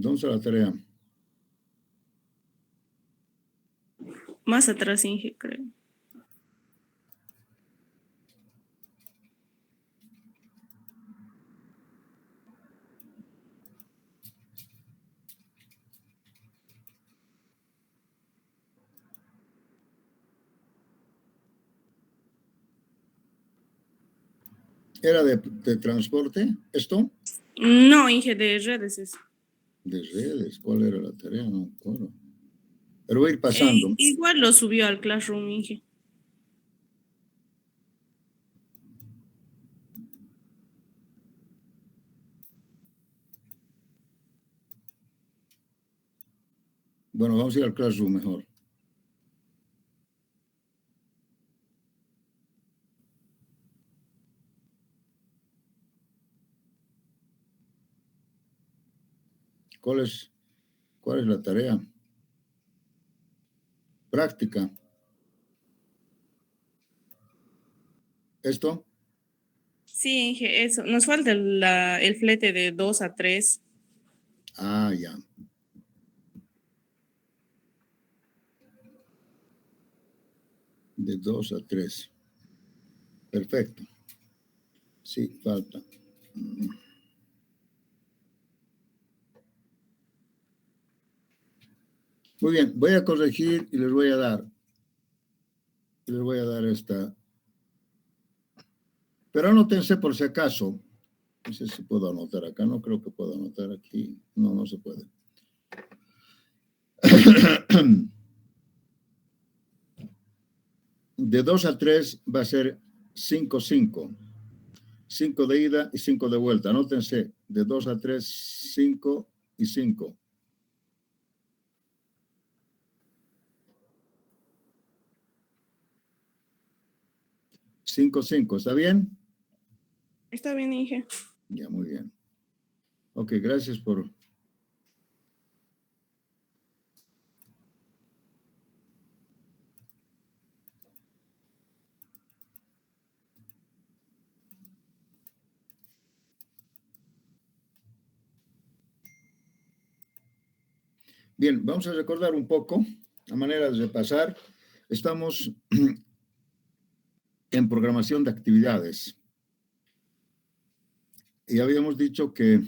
¿Dónde está la tarea? Más atrás, Inge, creo. ¿Era de transporte esto? No, Inge, de redes es. De redes, ¿cuál era la tarea? No me acuerdo. Pero voy a ir pasando. Igual lo subió al Classroom, Inge. Bueno, vamos a ir al Classroom mejor. ¿Cuál es la tarea? Práctica. ¿Esto? Sí, Inge, eso. Nos falta el flete de 2 a 3. Ah, ya. De 2 a 3. Perfecto. Sí, falta. Muy bien, voy a corregir y les voy a dar. Les voy a dar esta. Pero anótense por si acaso. No sé si puedo anotar acá. No creo que pueda anotar aquí. No, no se puede. De 2 a 3 va a ser 5, 5. 5 de ida y 5 de vuelta. Anótense. De 2 a 3, 5 y 5. Cinco, cinco. ¿Está bien? Está bien, Inge. Ya, muy bien. Ok, gracias por... Bien, vamos a recordar un poco, a manera de repasar. Estamos en programación de actividades. Y habíamos dicho que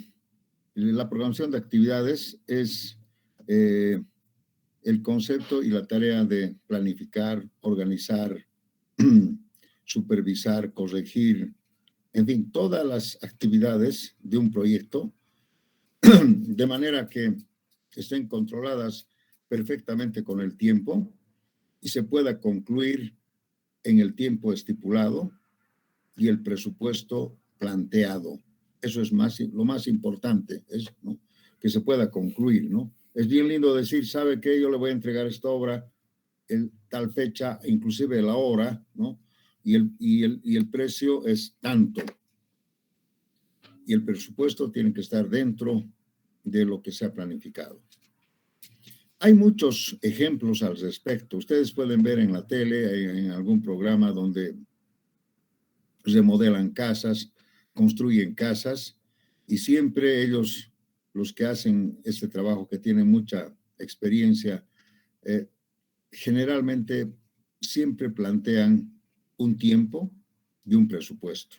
la programación de actividades es el concepto y la tarea de planificar, organizar, supervisar, corregir, en fin, todas las actividades de un proyecto, de manera que estén controladas perfectamente con el tiempo y se pueda concluir en el tiempo estipulado y el presupuesto planteado. Eso es lo más importante, es, ¿no?, que se pueda concluir, ¿no? Es bien lindo decir, ¿sabe qué? Yo le voy a entregar esta obra en tal fecha, inclusive la hora, ¿no? Y el precio es tanto. Y el presupuesto tiene que estar dentro de lo que se ha planificado. Hay muchos ejemplos al respecto. Ustedes pueden ver en la tele, en algún programa donde remodelan casas, construyen casas, y siempre ellos, los que hacen este trabajo, que tienen mucha experiencia, generalmente siempre plantean un tiempo y un presupuesto.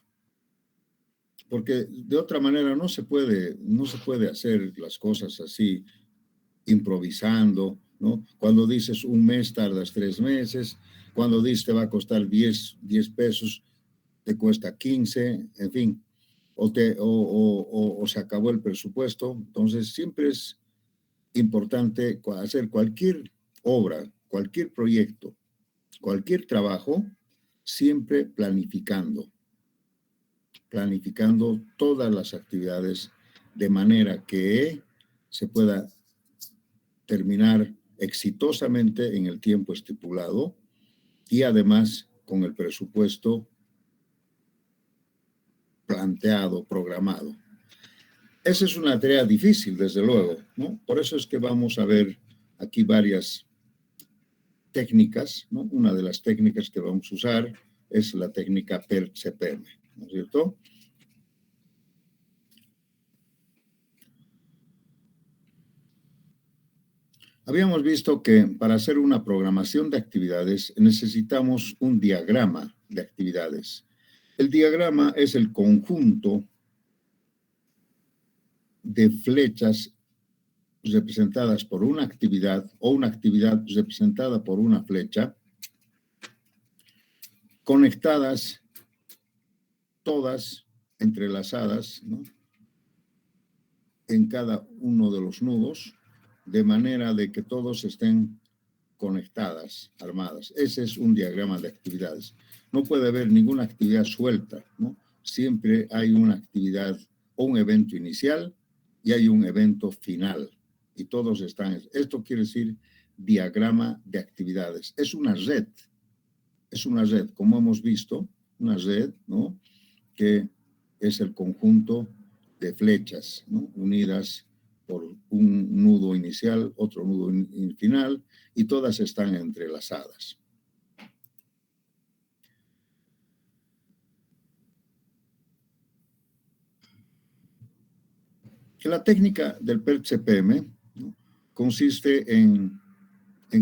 Porque de otra manera no se puede hacer las cosas así, improvisando, ¿no? Cuando dices un mes, tardas 3 meses. Cuando dices te va a costar 10 pesos, te cuesta 15, en fin, o se acabó el presupuesto. Entonces, siempre es importante hacer cualquier obra, cualquier proyecto, cualquier trabajo, siempre planificando todas las actividades de manera que se pueda terminar exitosamente en el tiempo estipulado y además con el presupuesto planteado, programado. Esa es una tarea difícil, desde luego, ¿no? Por eso es que vamos a ver aquí varias técnicas, ¿no? Una de las técnicas que vamos a usar es la técnica PERT-CPM, ¿no es cierto? Habíamos visto que para hacer una programación de actividades necesitamos un diagrama de actividades. El diagrama es el conjunto de flechas representadas por una actividad o una actividad representada por una flecha, conectadas todas, entrelazadas, ¿no?, en cada uno de los nudos, de manera de que todos estén conectadas, armadas. Ese es un diagrama de actividades. No puede haber ninguna actividad suelta, ¿no? Siempre hay una actividad o un evento inicial y hay un evento final. Y todos están. Esto quiere decir diagrama de actividades. Es una red, como hemos visto, una red, ¿no?, que es el conjunto de flechas, ¿no?, unidas por un nudo inicial, otro nudo final, y todas están entrelazadas. La técnica del PERT-CPM, ¿no?, consiste en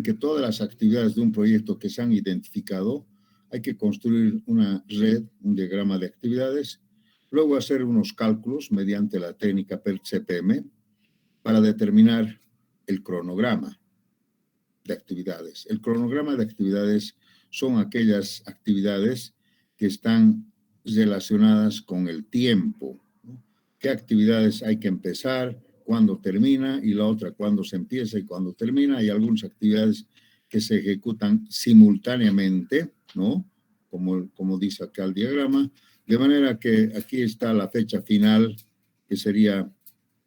que todas las actividades de un proyecto que se han identificado, hay que construir una red, un diagrama de actividades, luego hacer unos cálculos mediante la técnica PERT-CPM para determinar el cronograma de actividades. El cronograma de actividades son aquellas actividades que están relacionadas con el tiempo, ¿no? ¿Qué actividades hay que empezar? ¿Cuándo termina? Y la otra, ¿cuándo se empieza y cuándo termina? Hay algunas actividades que se ejecutan simultáneamente, ¿no?, como dice acá el diagrama, de manera que aquí está la fecha final, que sería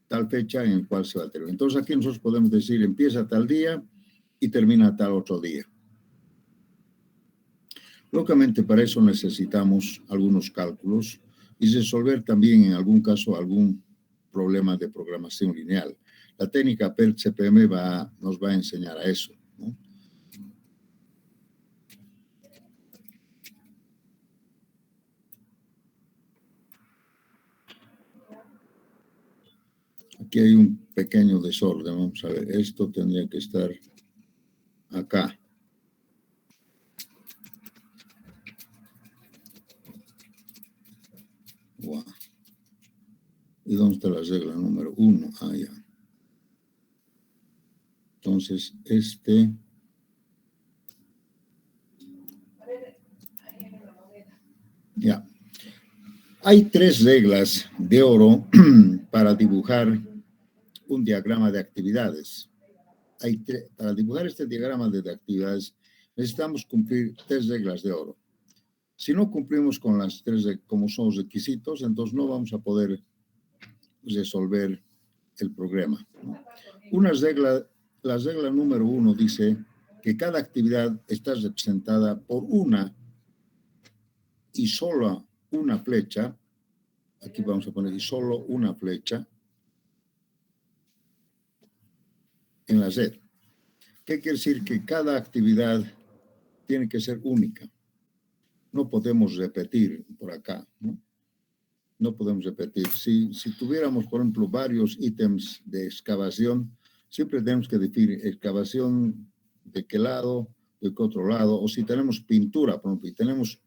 tal fecha en la cual se va a terminar. Entonces aquí nosotros podemos decir, empieza tal día y termina tal otro día. Lógicamente, para eso necesitamos algunos cálculos y resolver también, en algún caso, algún problema de programación lineal. La técnica PERT-CPM nos va a enseñar a eso, ¿no? Aquí hay un pequeño desorden. Vamos a ver, esto tendría que estar acá. Wow. ¿Y dónde está la regla número 1? Ah, ya. Entonces, ya. Hay 3 reglas de oro para dibujar un diagrama de actividades. Para dibujar este diagrama de actividades necesitamos cumplir 3 reglas de oro. Si no cumplimos con las 3 como son los requisitos, entonces no vamos a poder resolver el problema, ¿no? La regla número 1 dice que cada actividad está representada por una y solo una flecha. Aquí vamos a poner y solo una flecha en la red. ¿Qué quiere decir? Que cada actividad tiene que ser única. No podemos repetir por acá, ¿no? No podemos repetir. Si tuviéramos, por ejemplo, varios ítems de excavación, siempre tenemos que definir excavación de qué lado, de qué otro lado, o si tenemos pintura, por ejemplo, y tenemos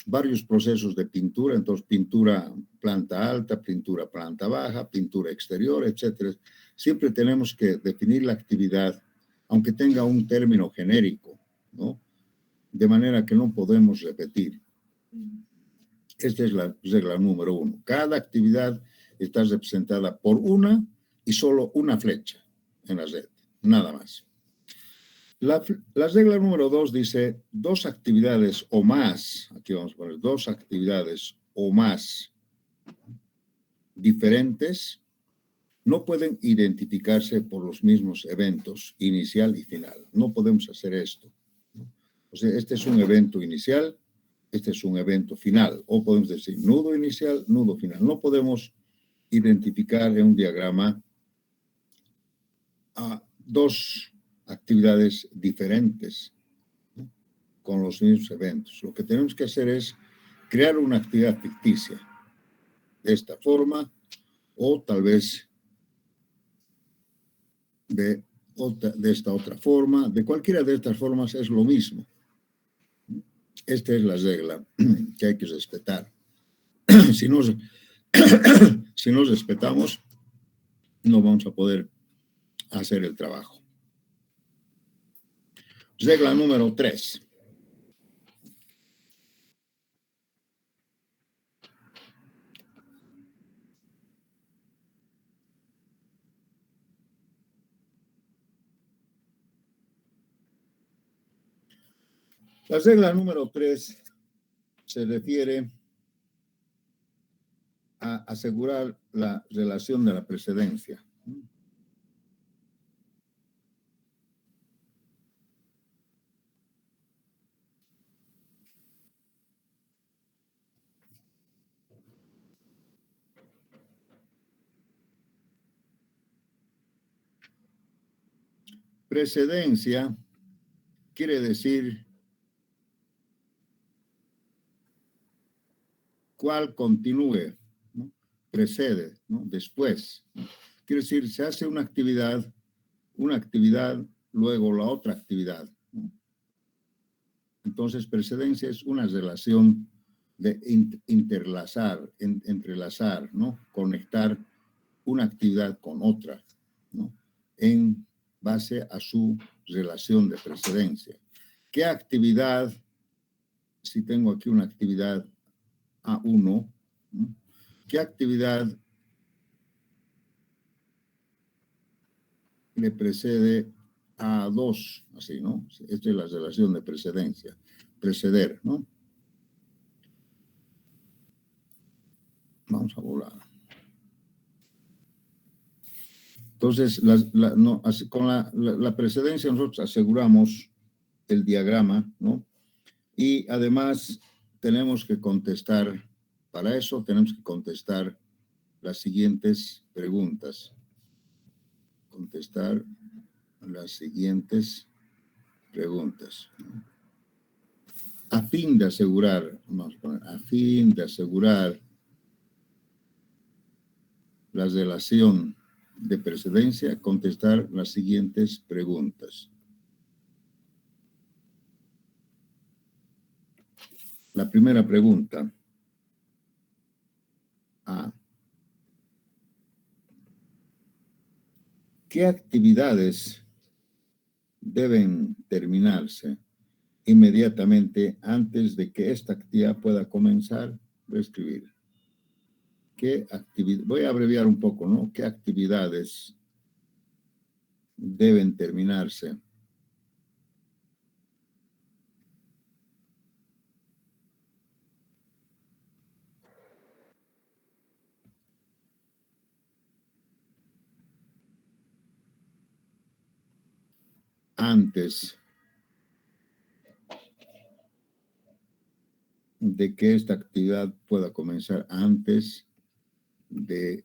varios procesos de pintura, entonces pintura planta alta, pintura planta baja, pintura exterior, etcétera. Siempre tenemos que definir la actividad, aunque tenga un término genérico, ¿no?, de manera que no podemos repetir. Esta es la regla número 1. Cada actividad está representada por una y solo una flecha en la red, nada más. La regla número 2 dice 2 actividades o más, aquí vamos a poner 2 actividades o más diferentes no pueden identificarse por los mismos eventos inicial y final. No podemos hacer esto, ¿no? O sea, este es un evento inicial, este es un evento final, o podemos decir nudo inicial, nudo final. No podemos identificar en un diagrama a 2 actividades diferentes, ¿no?, con los mismos eventos. Lo que tenemos que hacer es crear una actividad ficticia de esta forma, o tal vez de de esta otra forma. De cualquiera de estas formas es lo mismo. Esta es la regla que hay que respetar. Si no, si no respetamos, no vamos a poder hacer el trabajo. Regla número 3. La regla número 3 se refiere a asegurar la relación de la precedencia. Precedencia quiere decir cuál continúe, ¿no? Precede, ¿no? Después, ¿no? Quiere decir, se hace una actividad, luego la otra actividad, ¿no? Entonces, precedencia es una relación de entrelazar, ¿no? Conectar una actividad con otra, ¿no? En base a su relación de precedencia. ¿Qué actividad, si tengo aquí una actividad A1, ¿no? ¿Qué actividad le precede a 2? Así, ¿no? Esta es la relación de precedencia. Preceder, ¿no? Vamos a volar. Entonces, con la precedencia nosotros aseguramos el diagrama, ¿no? Y además tenemos que contestar, para eso tenemos que contestar las siguientes preguntas. Contestar las siguientes preguntas. A fin de asegurar, vamos a poner, a fin de asegurar la relación de precedencia, contestar las siguientes preguntas. La primera pregunta. A. ¿Qué actividades deben terminarse inmediatamente antes de que esta actividad pueda comenzar? Voy a escribir. Voy a abreviar un poco, ¿no? ¿Qué actividades deben terminarse antes de que esta actividad pueda comenzar, antes de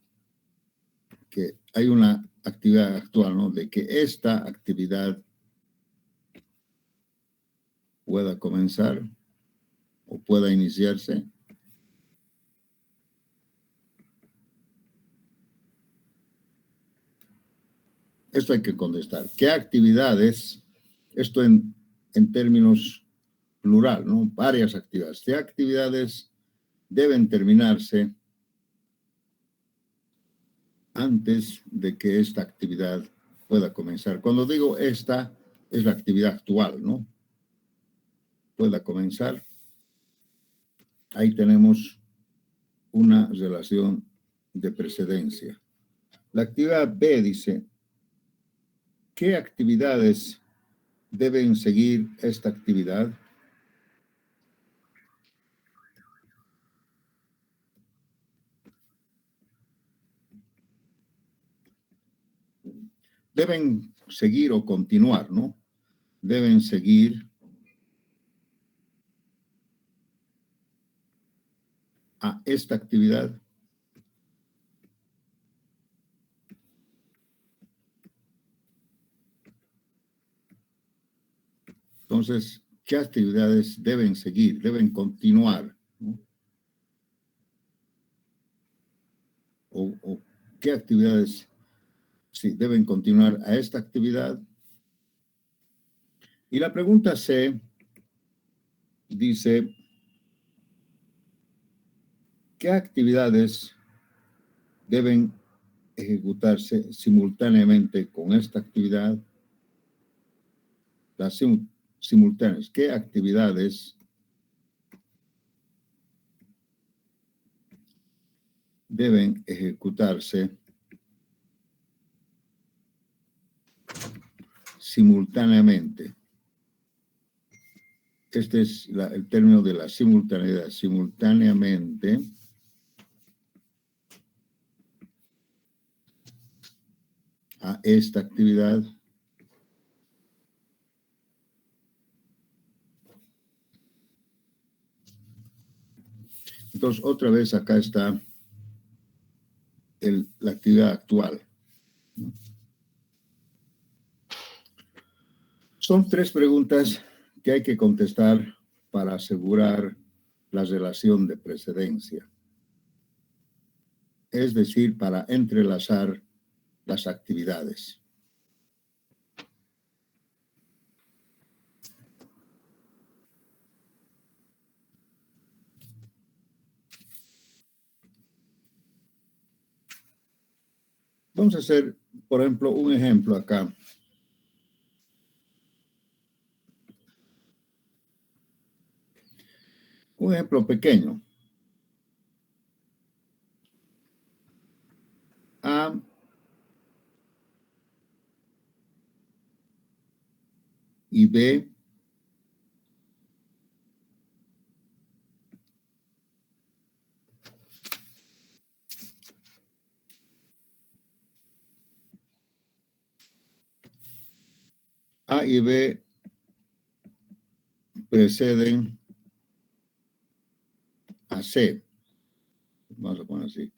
que hay una actividad actual, ¿no? De que esta actividad pueda comenzar o pueda iniciarse? Esto hay que contestar. ¿Qué actividades, esto en términos plural, ¿no? Varias actividades. ¿Qué actividades deben terminarse antes de que esta actividad pueda comenzar? Cuando digo esta, es la actividad actual, ¿no? Pueda comenzar. Ahí tenemos una relación de precedencia. La actividad B dice, ¿qué actividades deben seguir esta actividad? Deben seguir o continuar, ¿no? Deben seguir a esta actividad. Entonces, ¿qué actividades deben seguir? Deben continuar, ¿no? O ¿qué actividades Sí, deben continuar a esta actividad. Y la pregunta C dice, ¿qué actividades deben ejecutarse simultáneamente con esta actividad? Las simultáneas. ¿Qué actividades deben ejecutarse simultáneamente? Este es el término de la simultaneidad. Simultáneamente a esta actividad. Entonces, otra vez acá está la actividad actual. Son 3 preguntas que hay que contestar para asegurar la relación de precedencia. Es decir, para entrelazar las actividades. Vamos a hacer, por ejemplo, un ejemplo acá. Un ejemplo pequeño. A y B A y B preceden a C. Vamos a poner así.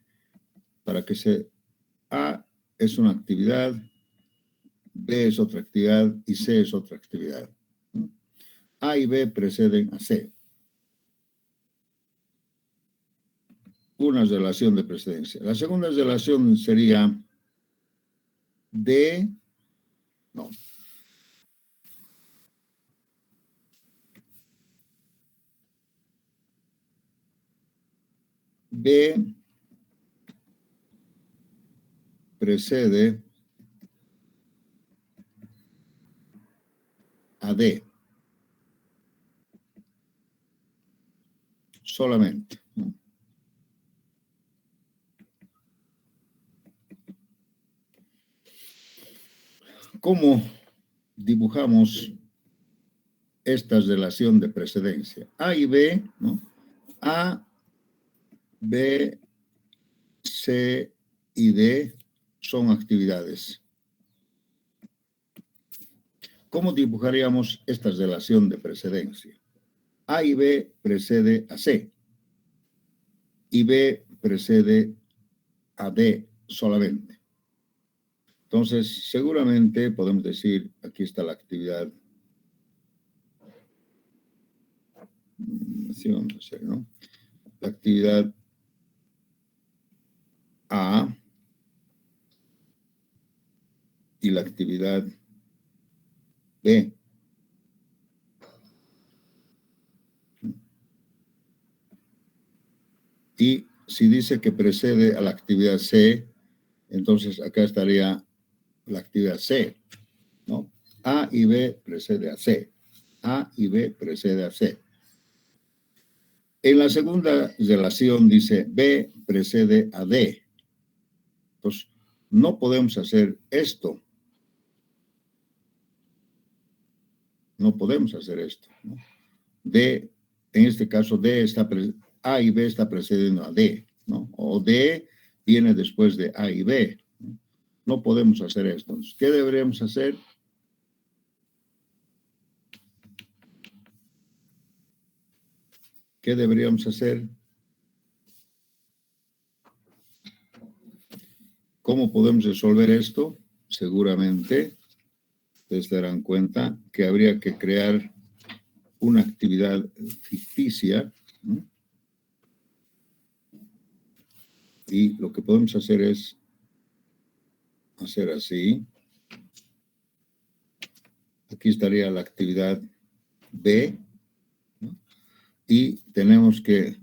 Para que A es una actividad, B es otra actividad y C es otra actividad. A y B preceden a C. Una relación de precedencia. La segunda relación sería B precede a D. Solamente. ¿Cómo dibujamos esta relación de precedencia? A y B, ¿no? A, B, C y D son actividades. ¿Cómo dibujaríamos esta relación de precedencia? A y B precede a C y B precede a D solamente. Entonces, seguramente podemos decir, aquí está la actividad. Así vamos a hacer, ¿no? La actividad A y la actividad B. Y si dice que precede a la actividad C, entonces acá estaría la actividad C, ¿no? A y B precede a C. A y B precede a C. En la segunda relación dice B precede a D. Entonces, no podemos hacer esto. No podemos hacer esto, ¿no? D, en este caso, A y B está precediendo a D, ¿no? O D viene después de A y B. No podemos hacer esto. Entonces, ¿qué deberíamos hacer? ¿Qué deberíamos hacer? ¿Cómo podemos resolver esto? Seguramente ustedes darán cuenta que habría que crear una actividad ficticia, ¿no? Y lo que podemos hacer es hacer así. Aquí estaría la actividad B, ¿no? Y tenemos que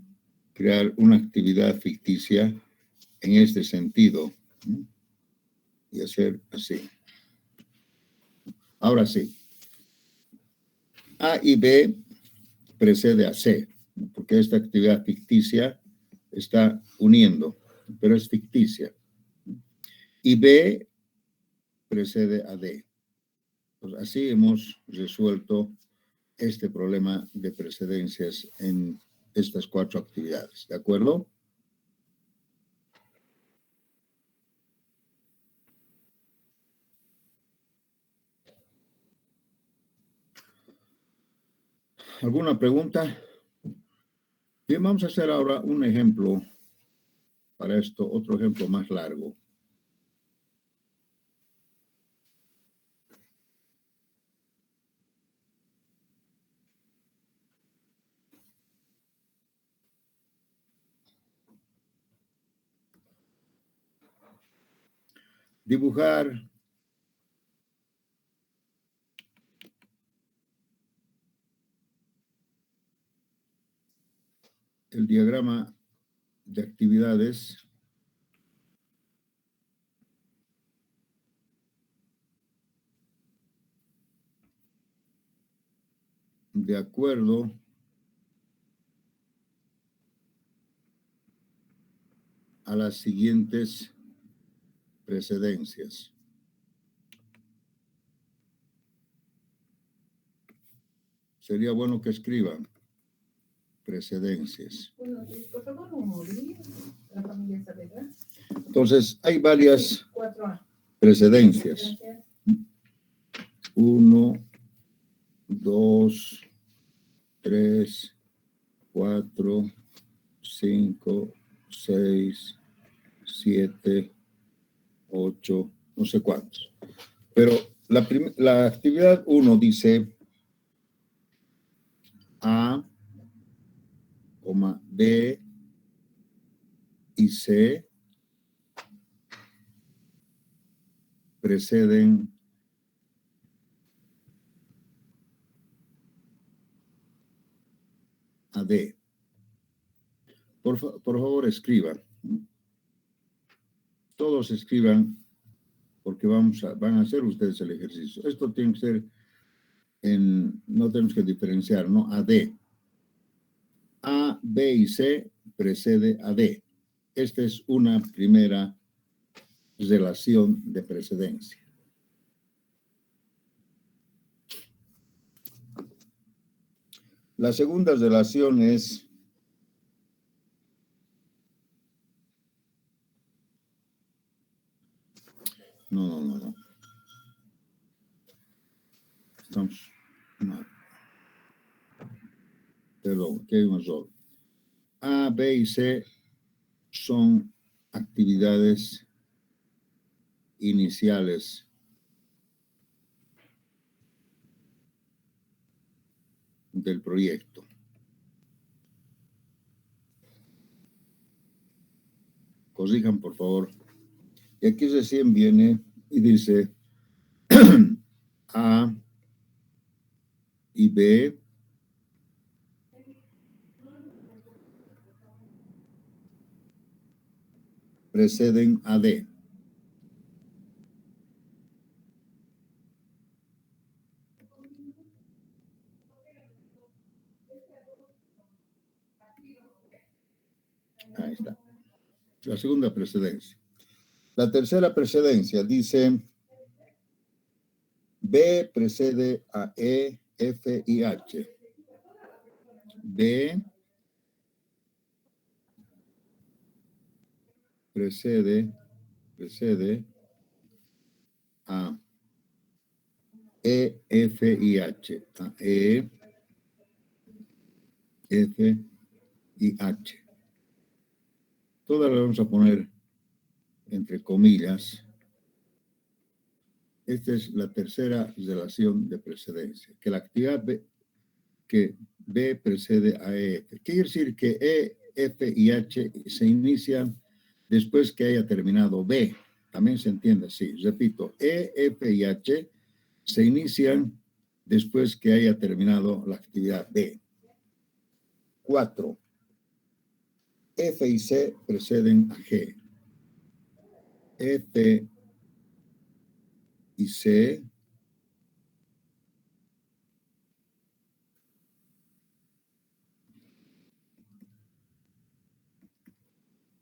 crear una actividad ficticia en este sentido, ¿no? Y hacer así. Ahora sí. A y B precede a C, porque esta actividad ficticia está uniendo, pero es ficticia. Y B precede a D. Pues así hemos resuelto este problema de precedencias en estas 4 actividades. ¿De acuerdo? ¿Alguna pregunta? Bien, vamos a hacer ahora un ejemplo para esto, otro ejemplo más largo. Dibujar el diagrama de actividades de acuerdo a las siguientes precedencias. Sería bueno que escriban precedencias. Entonces, hay varias precedencias. 1, 2, 3, 4, 5, 6, 7, 8, no sé cuántos. Pero la actividad 1 dice A, B y C preceden a D. Por favor, escriban. Todos escriban porque van a hacer ustedes el ejercicio. Esto tiene que ser no tenemos que diferenciar, ¿no? A D. A, B y C precede a D. Esta es una primera relación de precedencia. La segunda relación es no. Estamos mal. Perdón, aquí hay un error. A, B y C son actividades iniciales del proyecto. Corrijan, por favor. Y aquí recién viene y dice A y B preceden a D. Ahí está. La segunda precedencia. La tercera precedencia dice B precede a E, F y H. B precede a E, F y H. A E, F y H. Todas las vamos a poner entre comillas. Esta es la tercera relación de precedencia, que la actividad B, que B precede a EF. Quiere decir que E, F y H se inician después que haya terminado B. también se entiende así. Repito, E, F y H se inician después que haya terminado la actividad B. 4. F y C preceden a G. F y C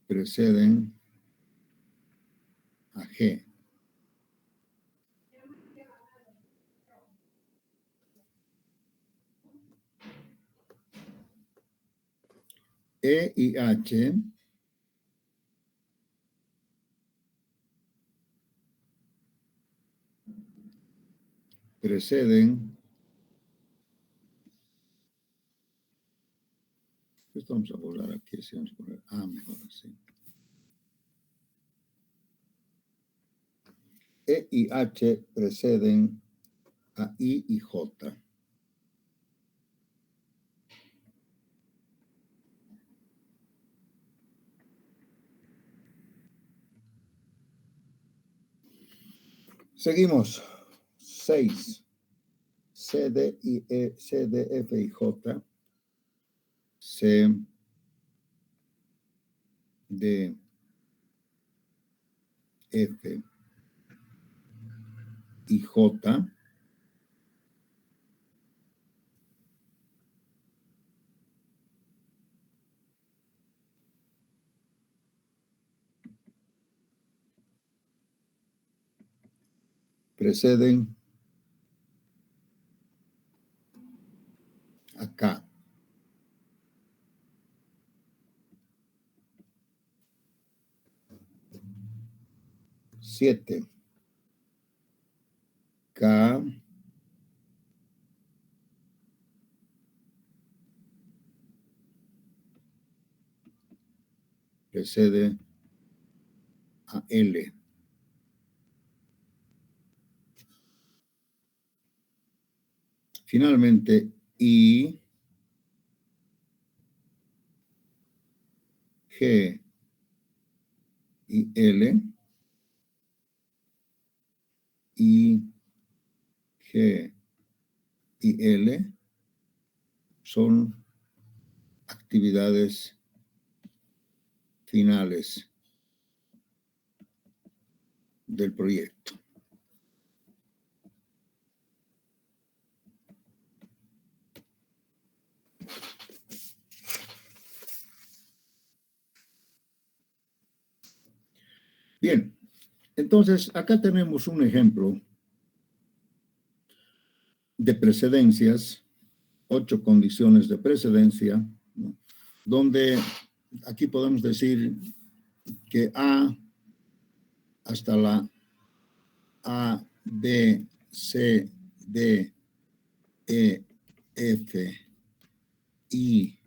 preceden a G. E y H preceden. Esto vamos a borrar aquí, así vamos a poner A mejor así. E y H preceden a I y J. Seguimos. 6. C, D, F y J. C, D, F y J preceden acá. 7. K precede a L. Finalmente, I, G y L, I, G y L son actividades finales del proyecto. Bien, entonces acá tenemos un ejemplo de precedencias, 8 condiciones de precedencia, ¿no? Donde aquí podemos decir que A hasta la A, B, C, D, E, F, I,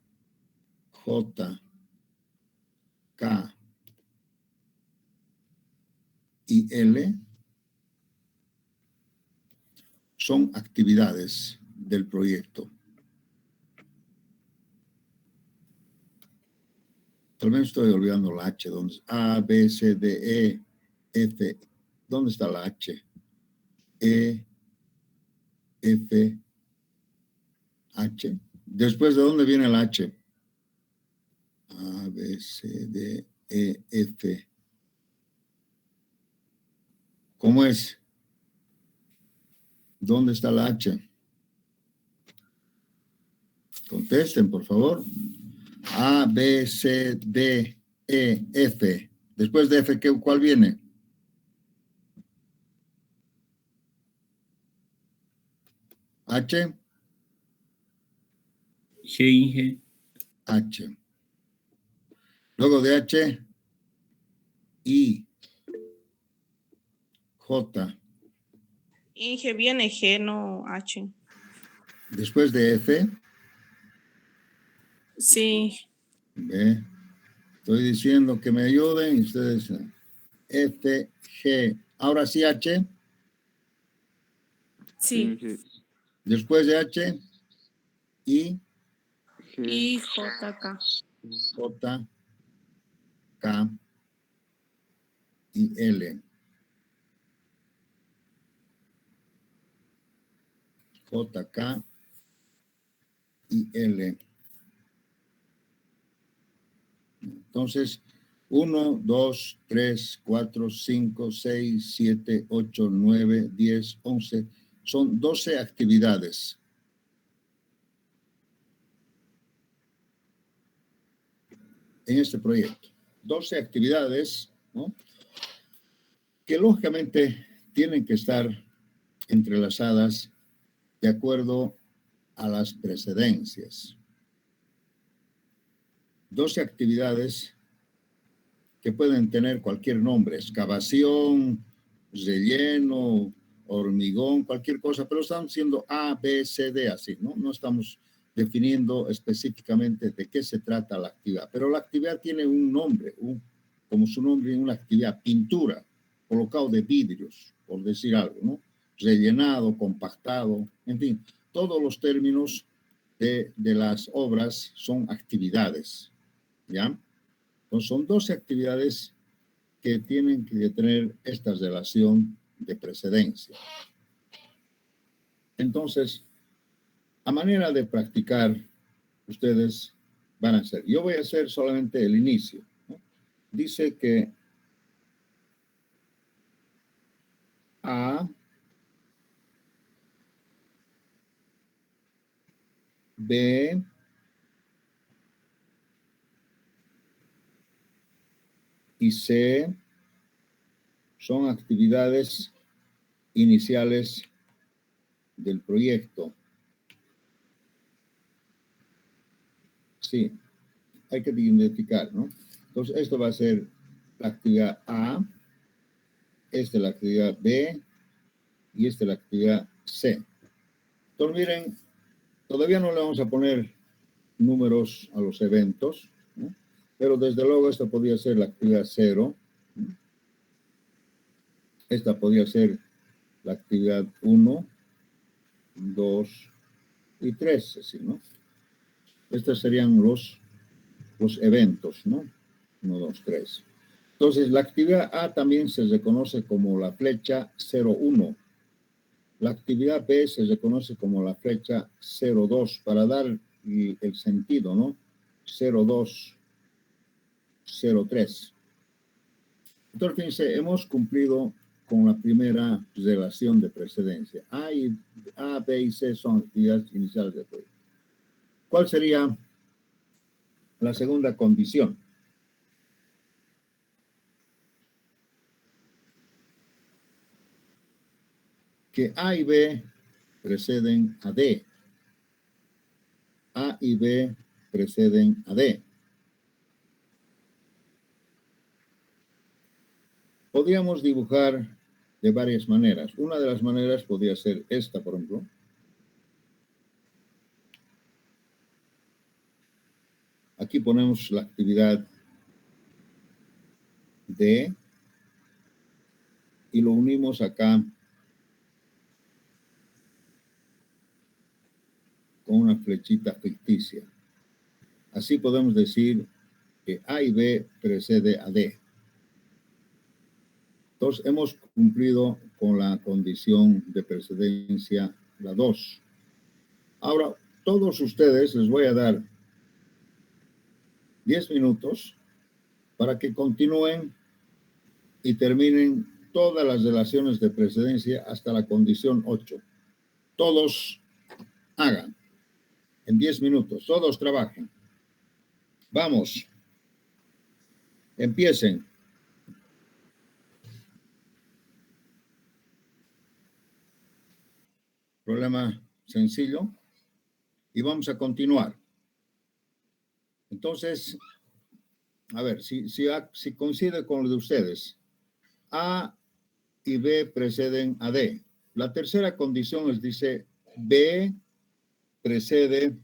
J, K y L son actividades del proyecto. Tal vez estoy olvidando la H, donde es A, B, C, D, E, F. ¿Dónde está la H? E, F, H. Después, ¿de dónde viene el H? A, B, C, D, E, F. ¿Cómo es? ¿Dónde está la H? Contesten, por favor. A, B, C, D, E, F. Después de F, ¿cuál viene? H. G y G. H. Luego de H, I, J. Inge viene G, no H. Después de F, Sí, B. Estoy diciendo que me ayuden y ustedes. F, G. Ahora sí H. sí. Después de H, I, Y JK. J, K y L. J, K y L. Entonces, 1, 2, 3, 4, 5, 6, 7, 8, 9, 10, 11. Son 12 actividades. En este proyecto. 12 actividades, ¿no? Que lógicamente tienen que estar entrelazadas de acuerdo a las precedencias. 12 actividades que pueden tener cualquier nombre, excavación, relleno, hormigón, cualquier cosa, pero están siendo A, B, C, D, así, ¿no? No estamos definiendo específicamente de qué se trata la actividad, pero la actividad tiene un nombre, como su nombre, una actividad, pintura, colocado de vidrios, por decir algo, ¿no? Rellenado, compactado, en fin, todos los términos de las obras son actividades, ¿ya? Entonces, son 12 actividades que tienen que tener esta relación de precedencia. Entonces, a manera de practicar, ustedes van a hacer. Yo voy a hacer solamente el inicio, ¿no? Dice que A, B, y C son actividades iniciales del proyecto. Sí, hay que identificar, ¿no? Entonces, esto va a ser la actividad A, esta es la actividad B y esta es la actividad C. Entonces, miren, todavía no le vamos a poner números a los eventos, ¿no? Pero desde luego esta podría ser la actividad 0, ¿no? Esta podría ser la actividad 1, 2 y 3, así, ¿no? Estos serían los eventos, ¿no? 1, 2, 3. Entonces, la actividad A también se reconoce como la flecha 0,1. La actividad B se reconoce como la flecha 0,2 para dar el sentido, ¿no? 0,2, 0,3. Entonces, fíjense, hemos cumplido con la primera relación de precedencia. A, B y C son actividades iniciales del proyecto. ¿Cuál sería la segunda condición? Que A y B preceden a D. A y B preceden a D. Podríamos dibujar de varias maneras. Una de las maneras podría ser esta, por ejemplo. Aquí ponemos la actividad D y lo unimos acá con una flechita ficticia. Así podemos decir que A y B precede a D. Entonces, hemos cumplido con la condición de precedencia, la 2. Ahora, todos ustedes les voy a dar 10 minutos para que continúen y terminen todas las relaciones de precedencia hasta la condición 8. Todos hagan en 10 minutos, todos trabajen. Vamos, empiecen. Problema sencillo. Y vamos a continuar. Entonces, a ver, si coincide con lo de ustedes, A y B preceden a D. La tercera condición les dice B precede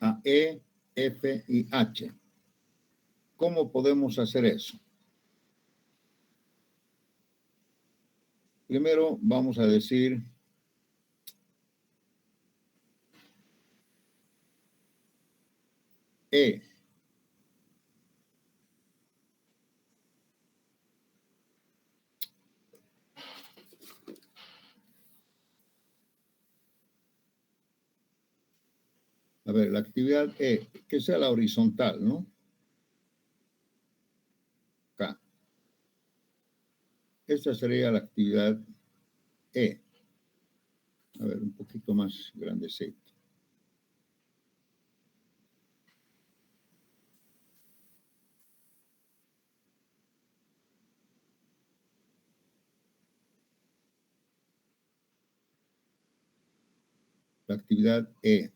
a E, F y H. ¿Cómo podemos hacer eso? Primero vamos a decir E. A ver, la actividad E, que sea la horizontal, ¿no? Acá. Esta sería la actividad E. A ver, un poquito más grandecito. La actividad E.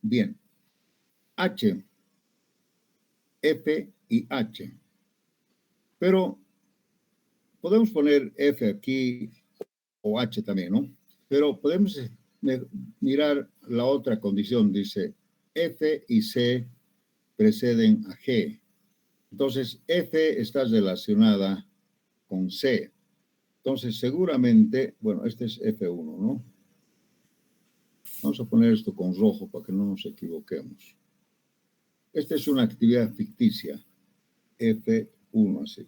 Bien. H, F y H. Pero podemos poner F aquí o H también, ¿no? Pero podemos mirar la otra condición. Dice F y C preceden a G. Entonces, F está relacionada con C. Entonces, seguramente, bueno, este es F1, ¿no? Vamos a poner esto con rojo para que no nos equivoquemos. Esta es una actividad ficticia, F1, así.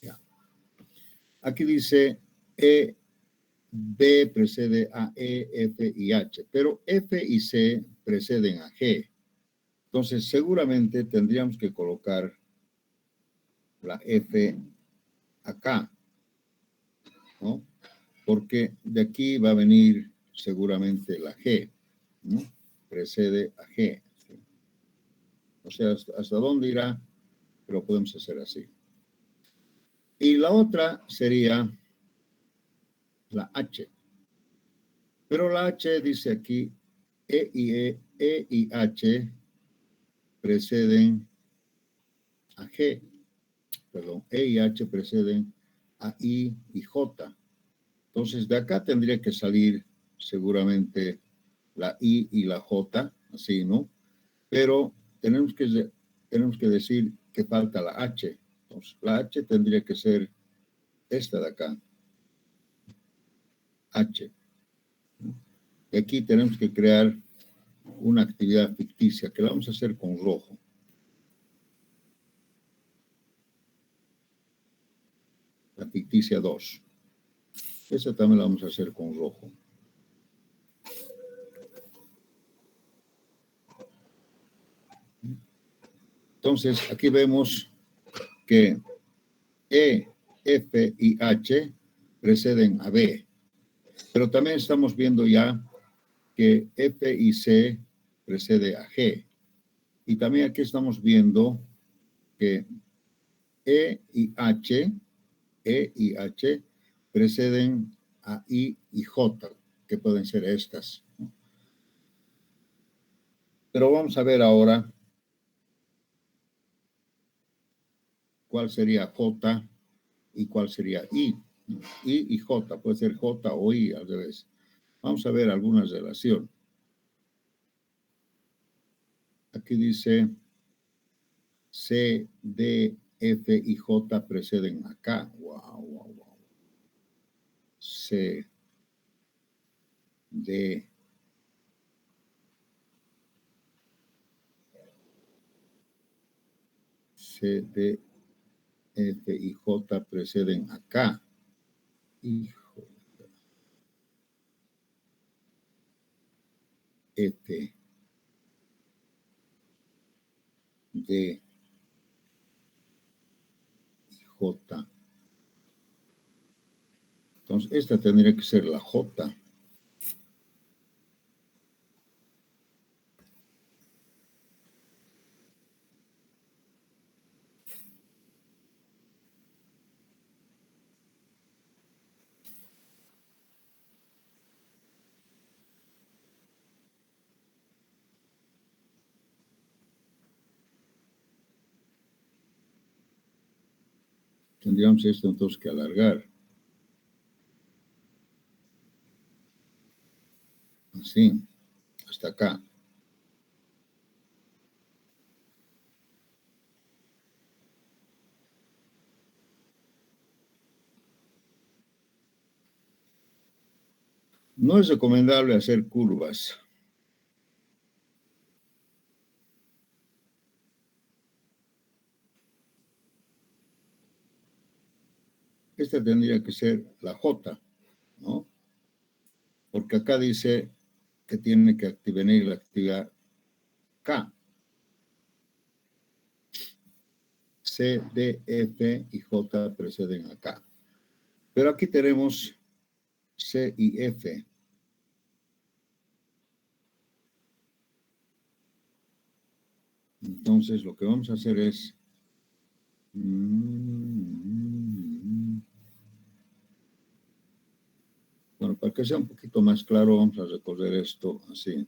Ya. Aquí dice E, B precede a E, F y H, pero F y C preceden a G. Entonces, seguramente tendríamos que colocar la F acá, ¿no? Porque de aquí va a venir seguramente la G, ¿no? Precede a G. ¿Sí? O sea, hasta dónde irá, pero podemos hacer así. Y la otra sería la H. Pero la H dice aquí, E y H preceden a G. Perdón, E y H preceden a I y J. Entonces, de acá tendría que salir seguramente la I y la J, así, ¿no? Pero tenemos que decir que falta la H. Entonces, la H tendría que ser esta de acá. H. Y aquí tenemos que crear una actividad ficticia que la vamos a hacer con rojo. La ficticia 2. Esa también la vamos a hacer con rojo. Entonces, aquí vemos que E, F y H preceden a B. Pero también estamos viendo ya que F y C precede a G. Y también aquí estamos viendo que E y H preceden a I y J, que pueden ser estas. Pero vamos a ver ahora cuál sería J y cuál sería I. I y J, puede ser J o I al revés. Vamos a ver alguna relación. Aquí dice C, D, F y J preceden acá. Wow, wow, wow. C, D, C, D, F y J preceden acá. Hijo. F, D, J. Entonces, esta tendría que ser la J. Tendríamos esto entonces que alargar. Así, hasta acá. No es recomendable hacer curvas. esta tendría que ser la J, ¿no? Porque acá dice que tiene que venir la actividad K. C, D, F y J preceden acá. Pero aquí tenemos C y F. Entonces, lo que vamos a hacer es... Bueno, para que sea un poquito más claro, vamos a recorrer esto así.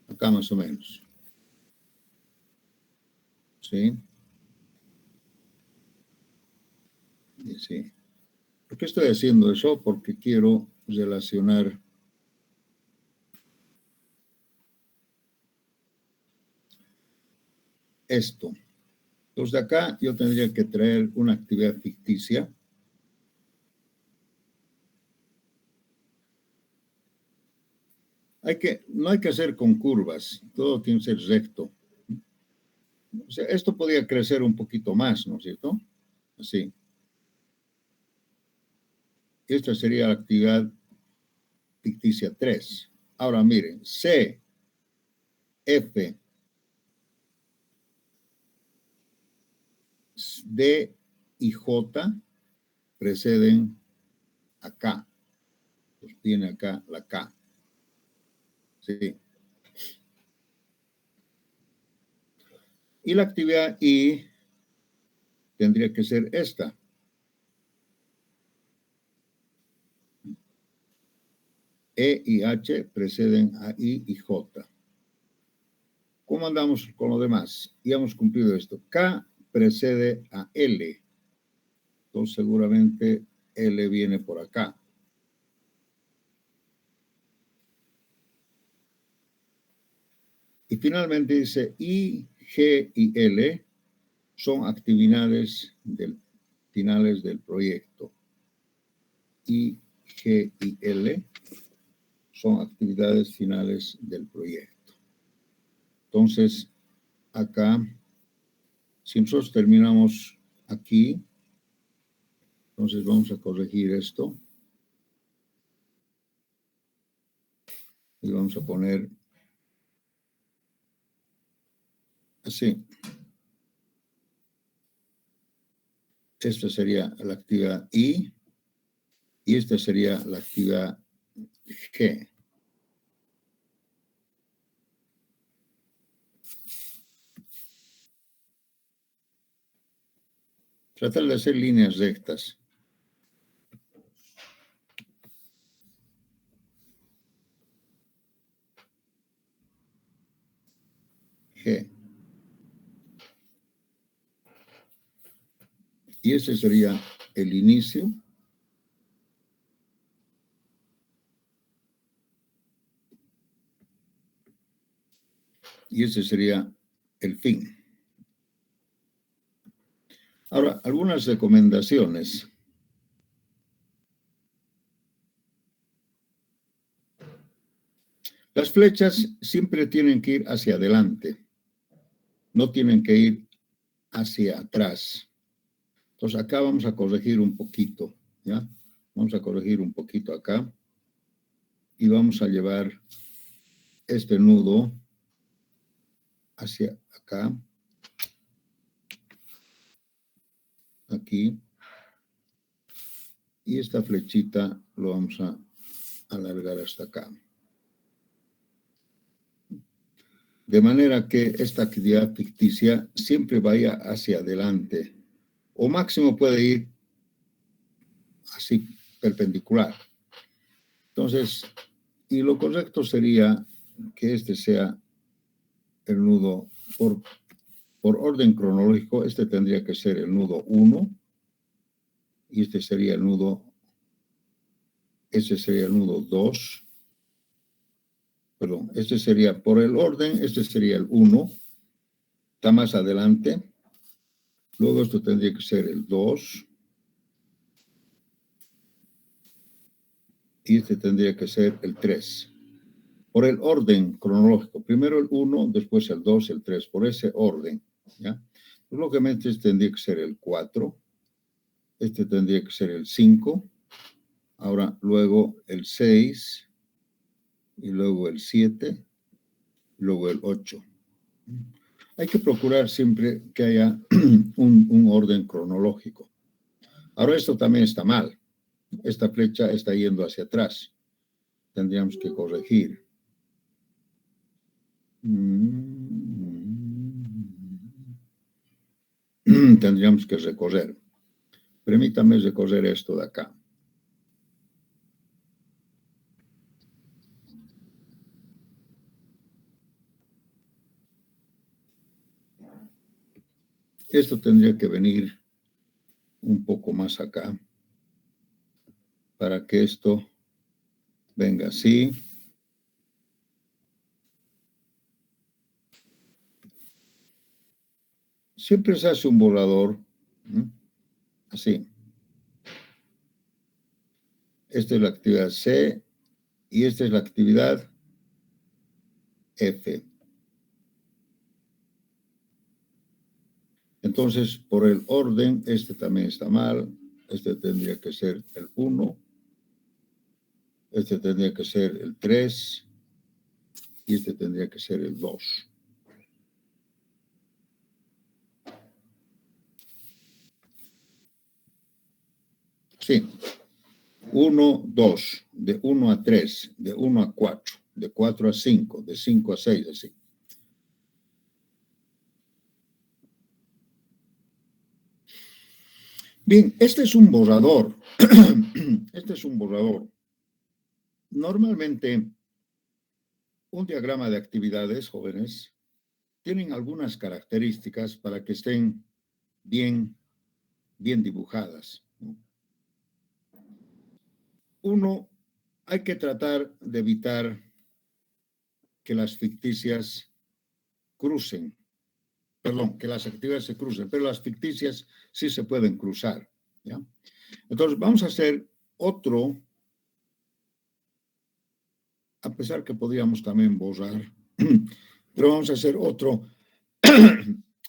Acá más o menos. ¿Sí? Y así. ¿Por qué estoy haciendo eso? Porque quiero relacionar esto. Entonces, de acá yo tendría que traer una actividad ficticia. No hay que hacer con curvas, todo tiene que ser recto. O sea, esto podría crecer un poquito más, ¿no es cierto? Así. Esta sería la actividad ficticia 3. Ahora miren, C, F, D y J preceden acá. Pues tiene acá la K. Sí. Y la actividad I tendría que ser esta. E y H preceden a I y J. ¿Cómo andamos con lo demás? Ya hemos cumplido esto. K precede a L. Entonces seguramente L viene por acá. Y finalmente dice I, G y L son actividades finales del proyecto. I, G y L son actividades finales del proyecto. Entonces, acá, si nosotros terminamos aquí, entonces vamos a corregir esto. Y vamos a poner así. Esta sería la actividad I y esta sería la actividad G. Tratar de hacer líneas rectas. G. Y ese sería el inicio. Y ese sería el fin. Ahora, algunas recomendaciones. Las flechas siempre tienen que ir hacia adelante. No tienen que ir hacia atrás. Entonces, acá vamos a corregir un poquito, ¿ya? Vamos a corregir un poquito acá. Y vamos a llevar este nudo hacia acá. Aquí. Y esta flechita lo vamos a alargar hasta acá. De manera que esta actividad ficticia siempre vaya hacia adelante. O máximo puede ir así, perpendicular. Entonces, y lo correcto sería que este sea el nudo por orden cronológico. Este tendría que ser el nudo 1 y este sería el nudo, ese sería el nudo 2. Perdón, este sería por el orden, este sería el 1, está más adelante. Luego esto tendría que ser el 2. Y este tendría que ser el 3. por el orden cronológico. Primero el 1, después el 2, el 3, por ese orden, ¿ya? Pues, lógicamente este tendría que ser el 4, este tendría que ser el 5, ahora luego el 6, y luego el 7, luego el 8. Hay que procurar siempre que haya un orden cronológico. Ahora esto también está mal. Esta flecha está yendo hacia atrás. Tendríamos que corregir. Tendríamos que recorrer. Permítame recorrer esto de acá. Esto tendría que venir un poco más acá para que esto venga así. Siempre se hace un borrador, ¿no? Así. Esta es la actividad C y esta es la actividad F. Entonces, por el orden, este también está mal. Este tendría que ser el 1. Este tendría que ser el 3. Y este tendría que ser el 2. Sí. 1, 2. De 1 a 3. De 1 a 4. De 4 a 5. De 5 a 6. Así. Bien, este es un borrador. Este es un borrador. Normalmente, un diagrama de actividades, jóvenes, tienen algunas características para que estén bien dibujadas, ¿no? Uno, hay que tratar de evitar que las ficticias crucen. Perdón, que las actividades se crucen, pero las ficticias sí se pueden cruzar, ¿ya? Entonces, vamos a hacer otro, a pesar que podríamos también borrar, pero vamos a hacer otro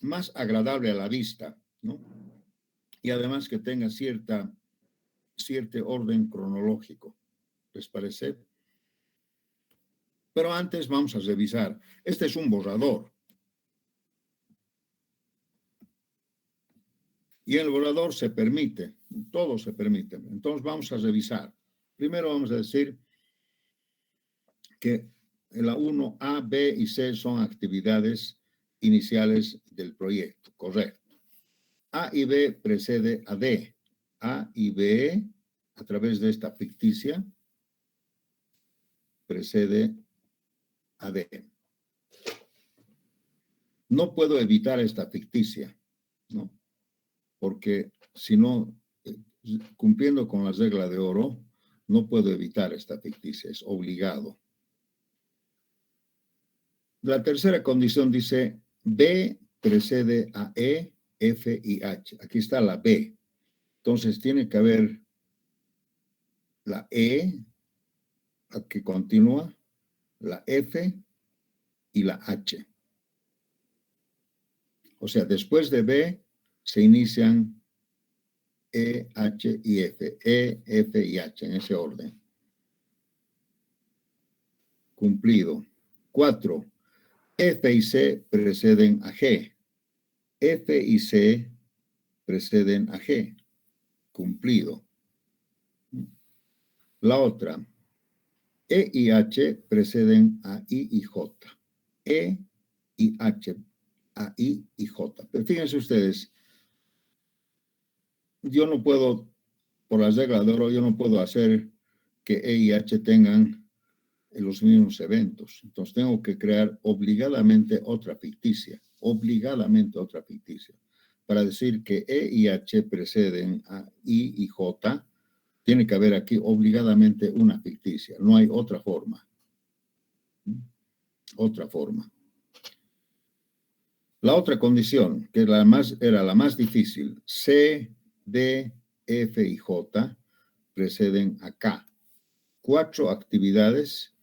más agradable a la vista, ¿no? Y además que tenga cierto orden cronológico, ¿les parece? Pero antes vamos a revisar. Este es un borrador. Y en el borrador se permite, todo se permite. Entonces vamos a revisar. Primero vamos a decir que la 1A, B y C son actividades iniciales del proyecto, correcto. A y B precede a D. A y B, a través de esta ficticia, precede a D. No puedo evitar esta ficticia, ¿no? Porque si no, cumpliendo con la regla de oro, no puedo evitar esta ficticia, es obligado. La tercera condición dice B precede a E, F y H. Aquí está la B. Entonces tiene que haber la E, que continúa, la F y la H. O sea, después de B se inician E, H y F. E, F y H, en ese orden. Cumplido. 4. F y C preceden a G. F y C preceden a G. Cumplido. La otra. E y H preceden a I y J. E y H a I y J. Pero fíjense ustedes, yo no puedo, por las reglas de oro, yo no puedo hacer que E y H tengan los mismos eventos. Entonces tengo que crear obligadamente otra ficticia, para decir que E y H preceden a I y J. Tiene que haber aquí obligadamente una ficticia, no hay otra forma. Otra forma. La otra condición, que era la más difícil, C, D, F y J preceden a K. 4 actividades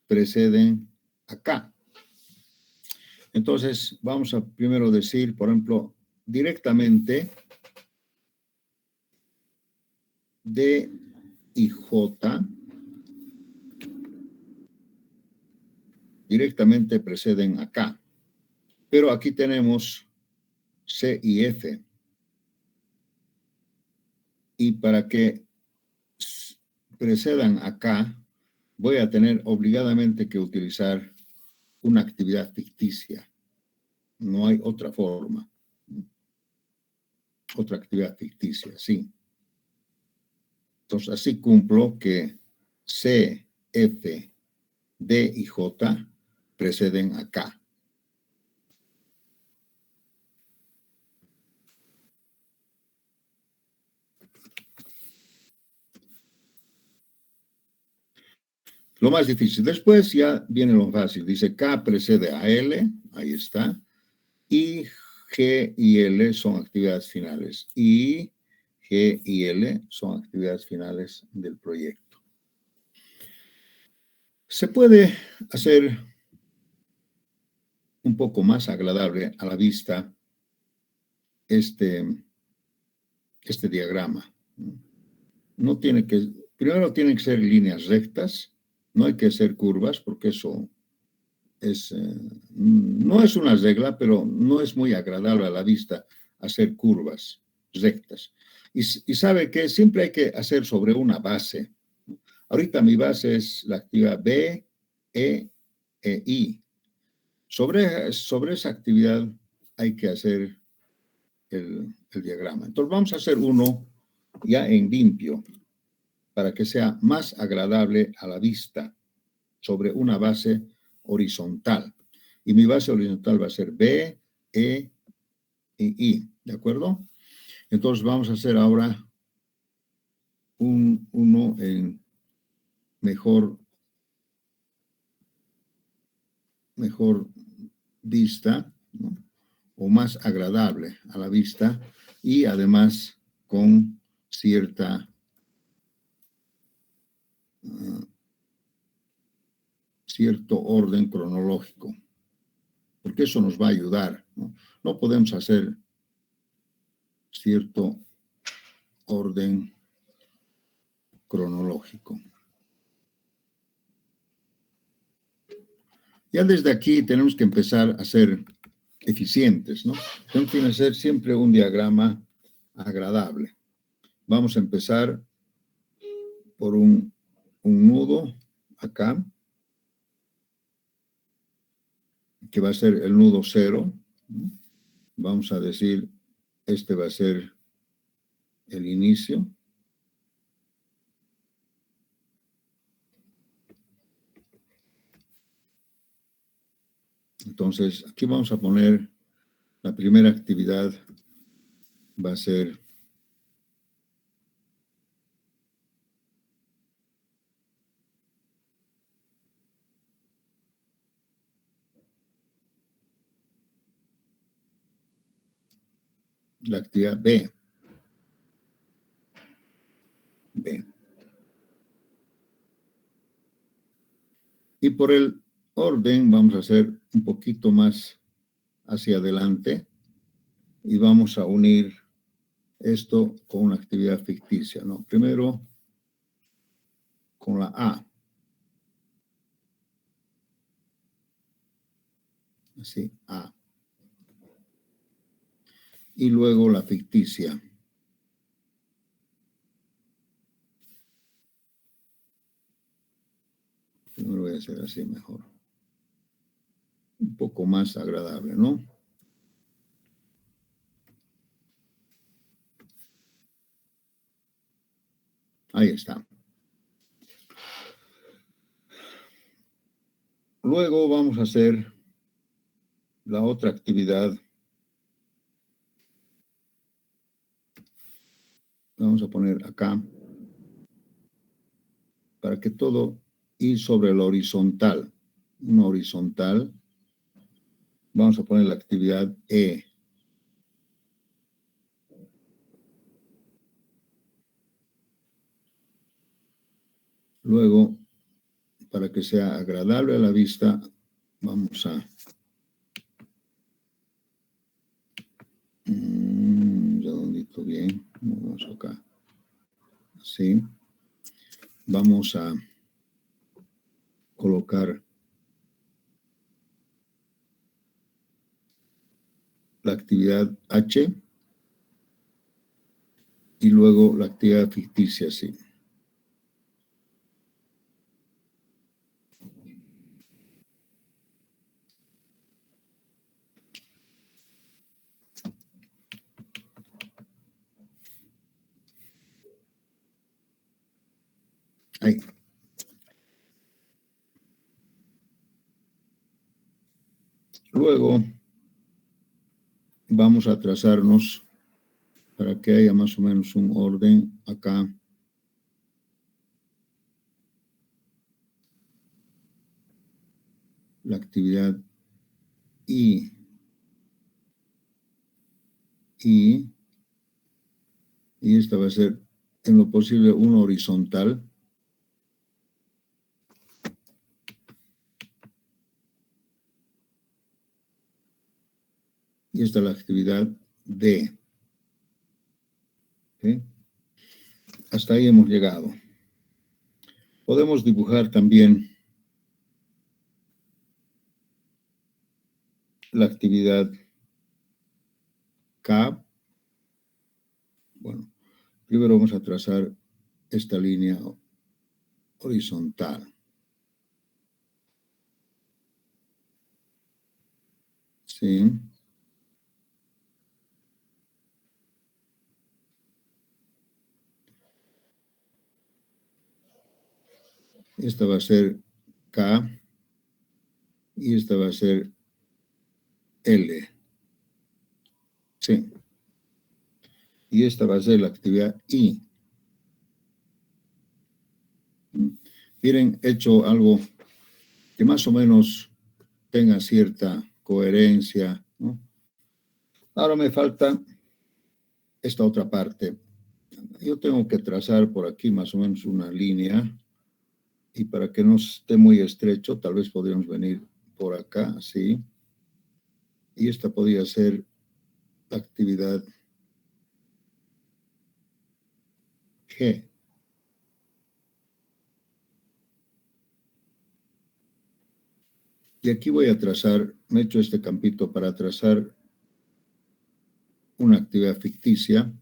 preceden a K. Entonces, vamos a primero decir, por ejemplo, directamente D y J directamente preceden a K. Pero aquí tenemos C y F. Y para que precedan a K, voy a tener obligadamente que utilizar una actividad ficticia. No hay otra forma. Otra actividad ficticia, sí. Entonces, así cumplo que C, F, D y J preceden a K. Lo más difícil. Después ya viene lo fácil. Dice K precede a L, ahí está. Y G y L son actividades finales. Y G y L son actividades finales del proyecto. Se puede hacer un poco más agradable a la vista este diagrama. No tiene que, primero tienen que ser líneas rectas, no hay que hacer curvas porque eso no es una regla, pero no es muy agradable a la vista hacer curvas rectas. Y sabe que siempre hay que hacer sobre una base. Ahorita mi base es la actividad B, E, I. Sobre esa actividad hay que hacer el diagrama. Entonces vamos a hacer uno ya en limpio para que sea más agradable a la vista sobre una base horizontal. Y mi base horizontal va a ser B, E y I, ¿de acuerdo? Entonces vamos a hacer ahora uno en mejor vista, ¿no? O más agradable a la vista y además con cierto orden cronológico, porque eso nos va a ayudar, ¿no? No podemos hacer cierto orden cronológico. Ya desde aquí tenemos que empezar a ser eficientes, ¿no? Tenemos que hacer siempre un diagrama agradable. Vamos a empezar por un nudo acá, que va a ser el nudo 0. Vamos a decir, este va a ser el inicio. Entonces, aquí vamos a poner la primera actividad, va a ser la actividad B. B. Y por el orden vamos a hacer un poquito más hacia adelante y vamos a unir esto con una actividad ficticia, ¿no? Primero con la A. Así, A. Y luego la ficticia. Primero voy a hacer así mejor. Un poco más agradable, ¿no? Ahí está. Luego vamos a hacer la otra actividad. Vamos a poner acá para que todo y sobre la horizontal. Una horizontal. Vamos a poner la actividad E. Luego para que sea agradable a la vista, vamos a... redondito bien, vamos acá. Así. Vamos a colocar la actividad H y luego la actividad ficticia, sí. Ahí. Luego vamos a trazarnos para que haya más o menos un orden acá. La actividad I. Y esta va a ser en lo posible una horizontal. Y esta es la actividad D. ¿Sí? Hasta ahí hemos llegado. Podemos dibujar también la actividad K. Bueno, primero vamos a trazar esta línea horizontal. ¿Sí? Esta va a ser K y esta va a ser L. Sí. Y esta va a ser la actividad I. Miren, he hecho algo que más o menos tenga cierta coherencia, ¿no? Ahora me falta esta otra parte. Yo tengo que trazar por aquí más o menos una línea y para que no esté muy estrecho, tal vez podríamos venir por acá, así. Y esta podría ser la actividad G. Y aquí voy a trazar, me he hecho este campito para trazar una actividad ficticia.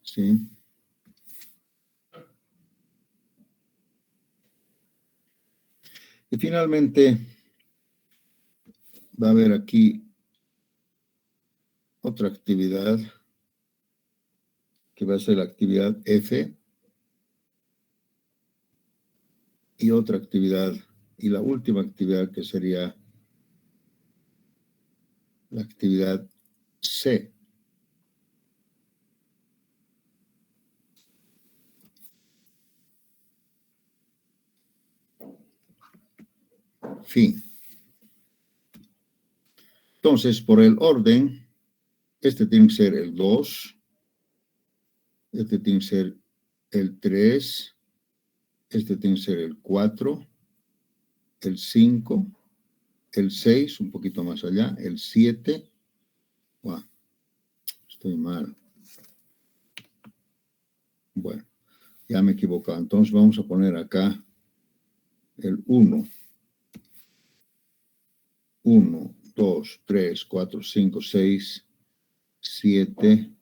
¿Sí? Y finalmente va a haber aquí otra actividad que va a ser la actividad F y otra actividad y la última actividad que sería la actividad C. Fin. Entonces, por el orden, este tiene que ser el 2, este tiene que ser el 3, este tiene que ser el 4, el 5, el 6, un poquito más allá, el 7. Wow, estoy mal. Bueno, ya me he equivocado. Entonces vamos a poner acá el 1. 1, 2, 3, 4, 5, 6, 7,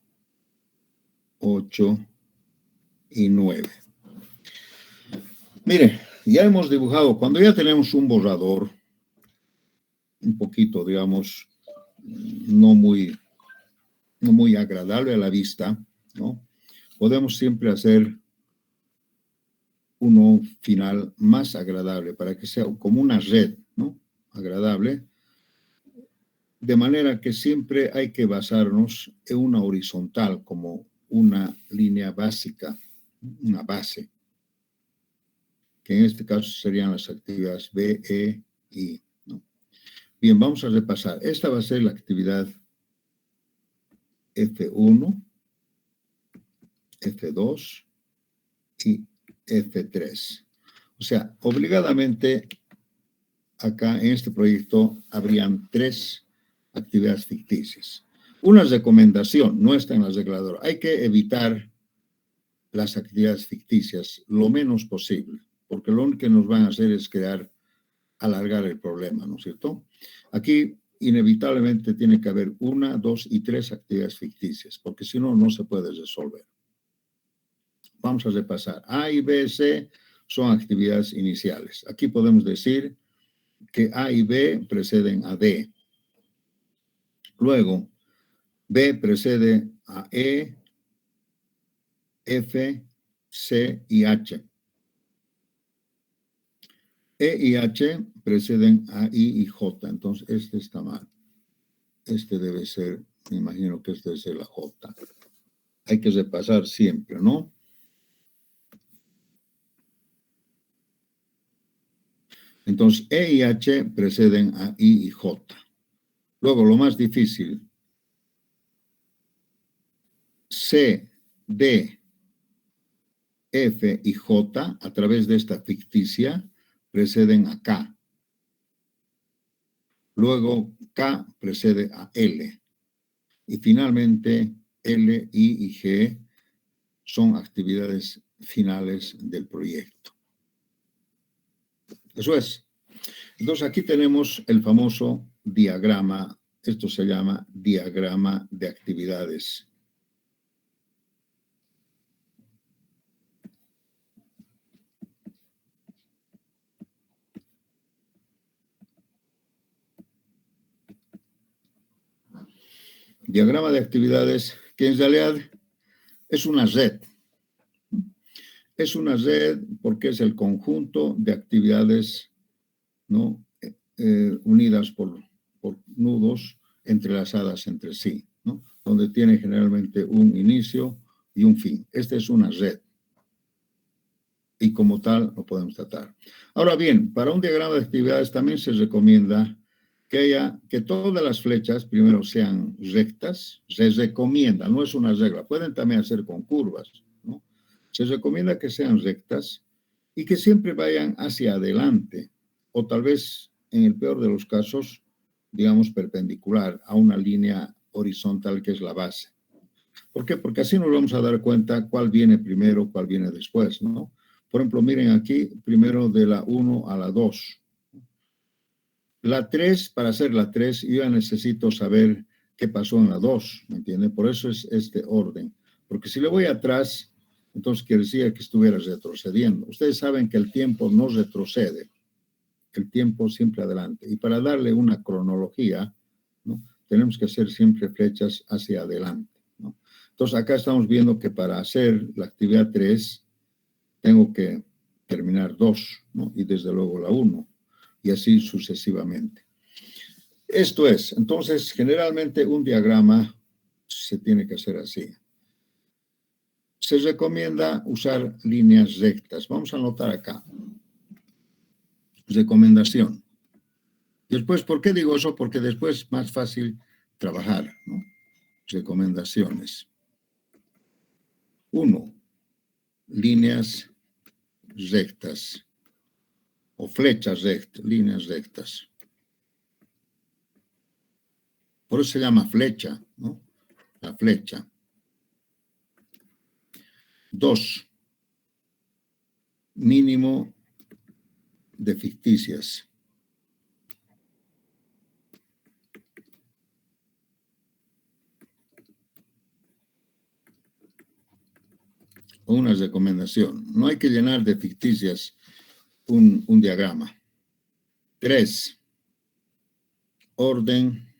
8 y 9. Mire, ya hemos dibujado, cuando ya tenemos un borrador, un poquito, digamos, no muy agradable a la vista, ¿no? Podemos siempre hacer uno final más agradable para que sea como una red, ¿no? Agradable. De manera que siempre hay que basarnos en una horizontal como una línea básica, una base, que en este caso serían las actividades B, E, I, ¿no? Bien, vamos a repasar. Esta va a ser la actividad F1, F2 y F3. O sea, obligadamente acá en este proyecto habrían 3 actividades ficticias. Una recomendación, no está en la regladora. Hay que evitar las actividades ficticias lo menos posible, porque lo único que nos van a hacer es alargar el problema, ¿no es cierto? Aquí inevitablemente tiene que haber 1, 2 y 3 actividades ficticias, porque si no, no se puede resolver. Vamos a repasar. A y B, C son actividades iniciales. Aquí podemos decir que A y B preceden a D. Luego, B precede a E, F, C y H. E y H preceden a I y J. Entonces, este está mal. Este debe ser, me imagino que este debe ser la J. Hay que repasar siempre, ¿no? Entonces, E y H preceden a I y J. Luego, lo más difícil, C, D, F y J, a través de esta ficticia, preceden a K. Luego, K precede a L. Y finalmente, L, I y G son actividades finales del proyecto. Eso es. Entonces, aquí tenemos el famoso diagrama. Esto se llama diagrama de actividades. Diagrama de actividades que en realidad es una red. Es una red porque es el conjunto de actividades, ¿no? Unidas por nudos entrelazadas entre sí, ¿no? Donde tiene generalmente un inicio y un fin. Esta es una red. Y como tal lo podemos tratar. Ahora bien, para un diagrama de actividades también se recomienda que todas las flechas primero sean rectas. Se recomienda, no es una regla. Pueden también hacer con curvas, ¿no? Se recomienda que sean rectas y que siempre vayan hacia adelante, o tal vez, en el peor de los casos, digamos, perpendicular a una línea horizontal que es la base. ¿Por qué? Porque así nos vamos a dar cuenta cuál viene primero, cuál viene después, ¿no? Por ejemplo, miren aquí, primero de la 1 a la 2. La 3, para hacer la 3, yo ya necesito saber qué pasó en la 2, ¿me entienden? Por eso es este orden. Porque si le voy atrás, entonces quiere decir que estuviera retrocediendo. Ustedes saben que el tiempo no retrocede, el tiempo siempre adelante. Y para darle una cronología, ¿no? Tenemos que hacer siempre flechas hacia adelante, ¿no? Entonces acá estamos viendo que para hacer la actividad 3, tengo que terminar 2, ¿no? Y desde luego la 1, y así sucesivamente. Esto es, entonces, generalmente un diagrama se tiene que hacer así. Se recomienda usar líneas rectas. Vamos a anotar acá. Recomendación. Después, ¿por qué digo eso? Porque después es más fácil trabajar, ¿no? Recomendaciones. 1. Líneas rectas o flechas rectas, líneas rectas. Por eso se llama flecha, ¿no? La flecha. 2. Mínimo de ficticias. Una recomendación. No hay que llenar de ficticias un diagrama. 3. Orden.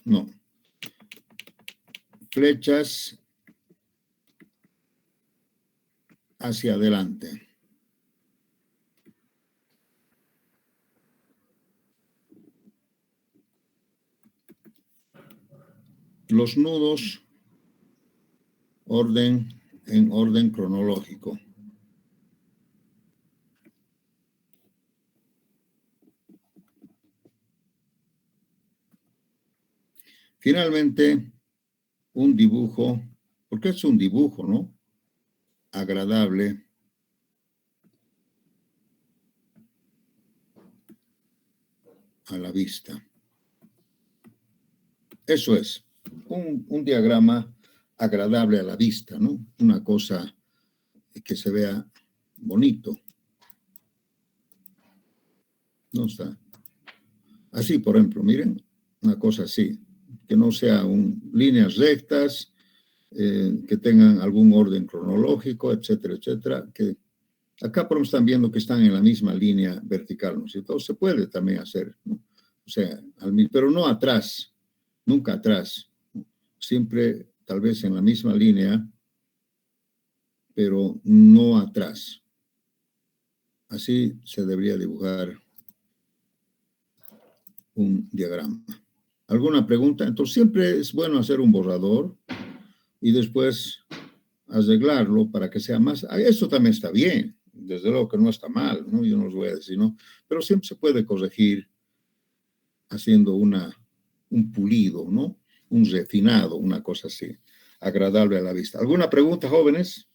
No. Flechas hacia adelante. Los nudos, en orden cronológico. Finalmente, un dibujo porque es un dibujo, ¿no? Agradable a la vista. Eso es, un diagrama agradable a la vista, ¿no? Una cosa que se vea bonito. No está. Así, por ejemplo, miren, una cosa así, que no sea líneas rectas, que tengan algún orden cronológico, etcétera, etcétera, que acá por están viendo que están en la misma línea vertical, ¿no? Entonces se puede también hacer, ¿no? O sea, pero no atrás, nunca atrás, ¿no? Siempre tal vez en la misma línea, pero no atrás. Así se debería dibujar un diagrama. ¿Alguna pregunta? Entonces siempre es bueno hacer un borrador y después arreglarlo para que sea más. Eso también está bien, desde luego que no está mal, ¿no? Yo no os voy a decir, ¿no? Pero siempre se puede corregir haciendo un pulido, ¿no? Un refinado, una cosa así, agradable a la vista. ¿Alguna pregunta, jóvenes?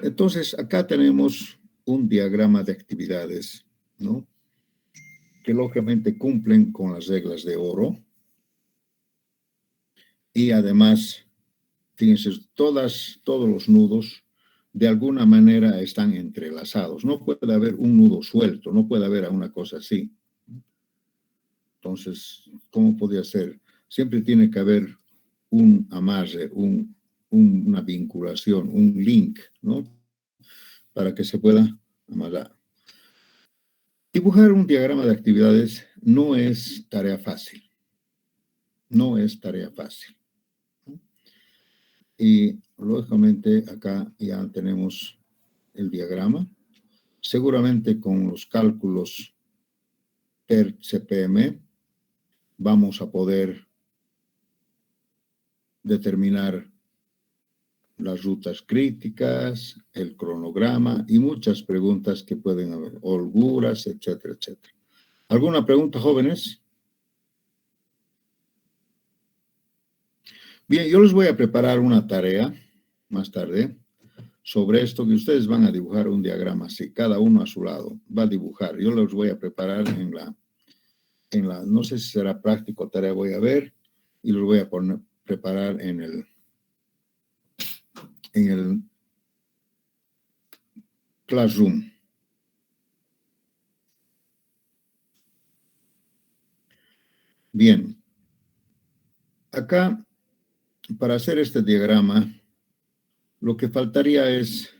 Entonces, acá tenemos un diagrama de actividades, ¿no? Que lógicamente cumplen con las reglas de oro. Y además, fíjense, todos los nudos de alguna manera están entrelazados. No puede haber un nudo suelto, no puede haber una cosa así. Entonces, ¿cómo podría ser? Siempre tiene que haber un amarre, una vinculación, un link, ¿no? Para que se pueda amarrar. Dibujar un diagrama de actividades no es tarea fácil. No es tarea fácil. Y lógicamente acá ya tenemos el diagrama. Seguramente con los cálculos per CPM vamos a poder determinar las rutas críticas, el cronograma y muchas preguntas que pueden haber, holguras, etcétera, etcétera. ¿Alguna pregunta, jóvenes? Bien, yo les voy a preparar una tarea más tarde sobre esto, que ustedes van a dibujar un diagrama así, cada uno a su lado, va a dibujar. Yo los voy a preparar no sé si será práctico tarea, voy a ver, y los voy a preparar en el Classroom. Bien. Acá, para hacer este diagrama, lo que faltaría es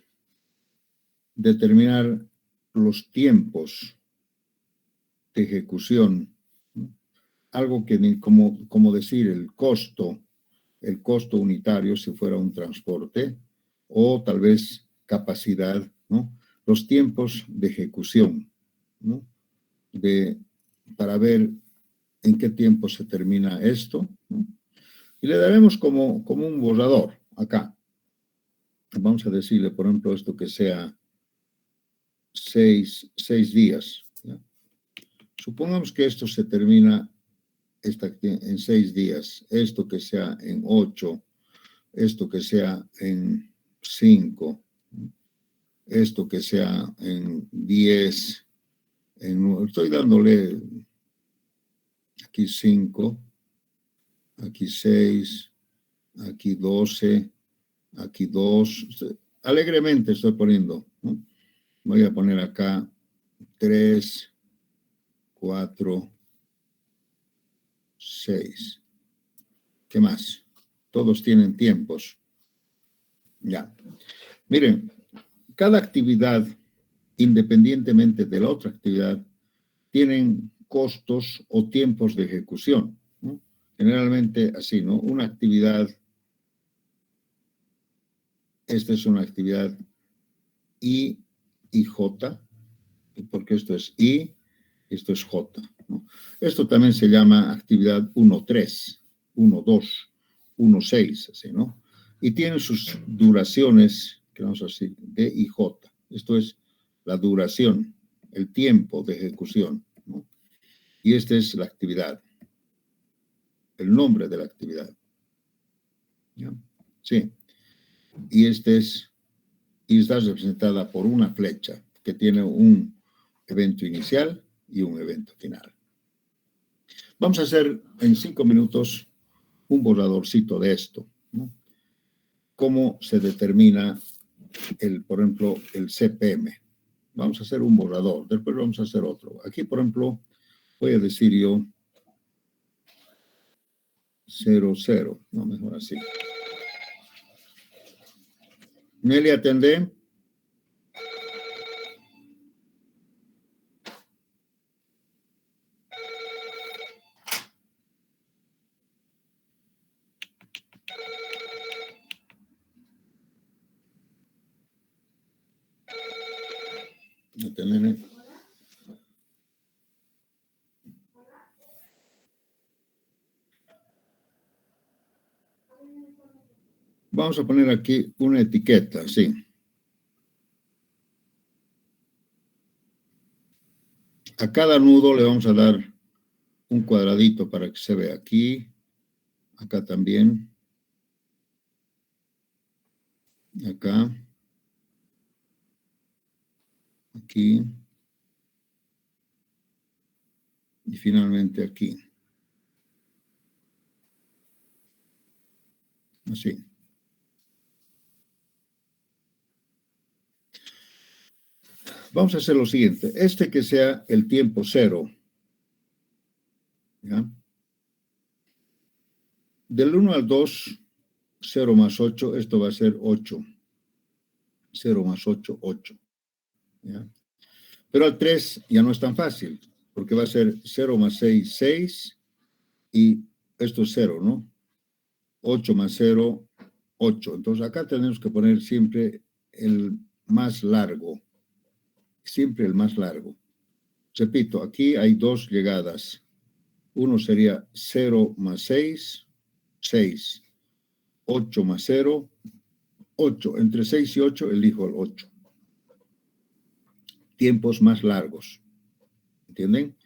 determinar los tiempos de ejecución. Algo que, como decir, el costo unitario si fuera un transporte, o tal vez capacidad, ¿no? Los tiempos de ejecución, ¿no? Para ver en qué tiempo se termina esto, ¿no? Y le daremos como un borrador acá. Vamos a decirle, por ejemplo, esto que sea 6 días, ¿ya? Supongamos que esto se termina en 6 días, esto que sea en 8, esto que sea en 5, esto que sea en 10, estoy dándole aquí 5, aquí 6, aquí 12, aquí 2, alegremente estoy poniendo, ¿no? Voy a poner acá 3, 4, 6. ¿Qué más? Todos tienen tiempos. Ya. Miren, cada actividad, independientemente de la otra actividad, tienen costos o tiempos de ejecución, ¿no? Generalmente así, ¿no? Una actividad, esta es una actividad I y J, porque esto es I, esto es J, ¿no? Esto también se llama actividad 1.3, 1.2, 1.6, así, ¿no? Y tienen sus duraciones, que vamos a decir, D y J. Esto es la duración, el tiempo de ejecución, ¿no? Y esta es la actividad. el nombre de la actividad. ¿Ya? Sí. Y está representada por una flecha que tiene un evento inicial y un evento final. Vamos a hacer en 5 minutos un borradorcito de esto, ¿no? Cómo se determina, por ejemplo, el CPM. Vamos a hacer un borrador, después vamos a hacer otro. Aquí, por ejemplo, voy a decir yo 0, 0. No, mejor así. Nelly, atendé. Atendé. Vamos a poner aquí una etiqueta, sí. A cada nudo le vamos a dar un cuadradito para que se vea aquí, acá también, acá, aquí y finalmente aquí. Así. Vamos a hacer lo siguiente. Que sea el tiempo 0. ¿Ya? Del 1 al 2, 0 más 8, esto va a ser 8. 0 más 8, 8. ¿Ya? Pero al 3 ya no es tan fácil, porque va a ser 0 más 6, 6, y esto es 0, ¿no? 8 más 0, 8. Entonces acá tenemos que poner siempre el más largo. Siempre el más largo. Repito, aquí hay dos llegadas. Uno sería 0 más 6, 6. 8 más 0, 8. Entre 6 y 8 elijo el 8. Tiempos más largos. ¿Entienden?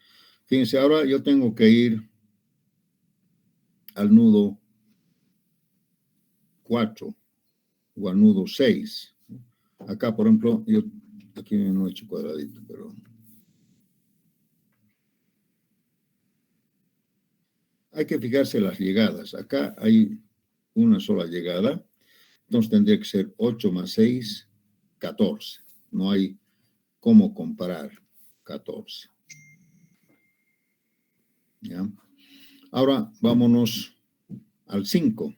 Fíjense, ahora yo tengo que ir al nudo 4 o al nudo 6. Acá, por ejemplo, yo aquí no he hecho cuadradito, pero hay que fijarse las llegadas. Acá hay una sola llegada, entonces tendría que ser 8 más 6, 14. No hay cómo comparar 14. ¿Ya? Ahora vámonos al 5.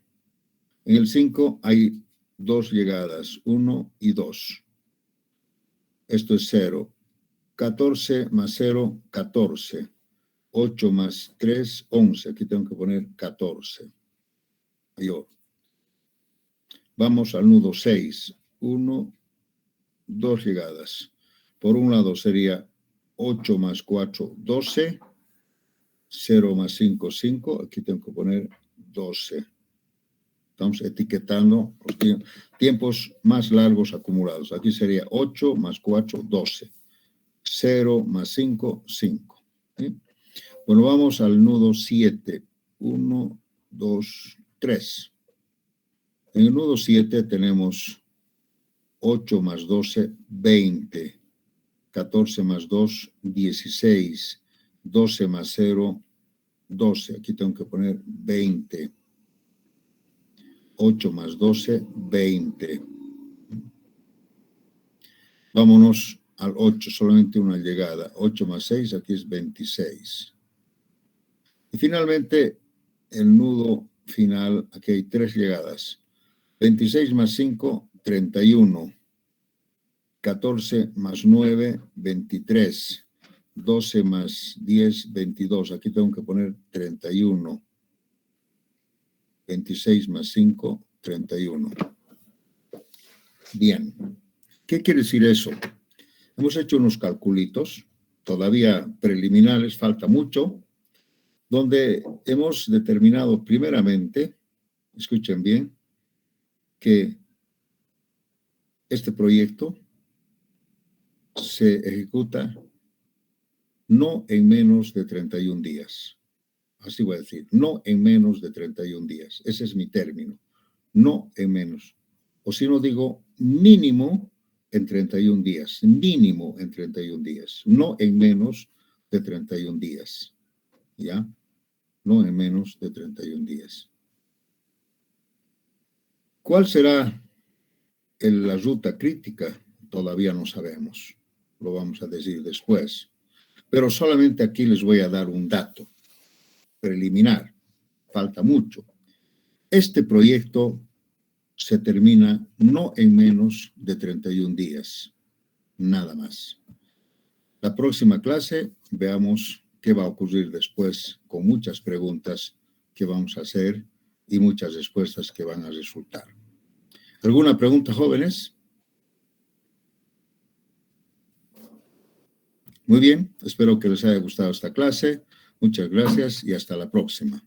En el 5 hay dos llegadas, 1 y 2. Esto es 0. 14 más 0, 14. 8 más 3, 11. Aquí tengo que poner 14. Yo. Vamos al nudo 6. 1, 2 llegadas. Por un lado sería 8 más 4, 12. 0 más 5, 5. Aquí tengo que poner 12. Estamos etiquetando los tiempos más largos acumulados. Aquí sería 8 más 4, 12. 0 más 5, 5. ¿Sí? Bueno, vamos al nudo 7. 1, 2, 3. En el nudo 7 tenemos 8 más 12, 20. 14 más 2, 16. 12 más 0, 12. Aquí tengo que poner 20. 8 más 12, 20. Vámonos al 8, solamente una llegada. 8 más 6, aquí es 26. Y finalmente, el nudo final, aquí hay 3 llegadas. 26 más 5, 31. 14 más 9, 23. 12 más 10, 22. Aquí tengo que poner 31. 26 más 5, 31. Bien. ¿Qué quiere decir eso? Hemos hecho unos calculitos, todavía preliminares, falta mucho, donde hemos determinado primeramente, escuchen bien, que este proyecto se ejecuta no en menos de 31 días. Así voy a decir, no en menos de 31 días. Ese es mi término. No en menos. O si no digo mínimo en 31 días. Mínimo en 31 días. No en menos de 31 días. ¿Ya? No en menos de 31 días. ¿Cuál será la ruta crítica? Todavía no sabemos. Lo vamos a decir después. Pero solamente aquí les voy a dar un dato preliminar. Falta mucho. Este proyecto se termina no en menos de 31 días. Nada más. La próxima clase veamos qué va a ocurrir después con muchas preguntas que vamos a hacer y muchas respuestas que van a resultar. ¿Alguna pregunta, jóvenes? Muy bien, espero que les haya gustado esta clase. Muchas gracias y hasta la próxima.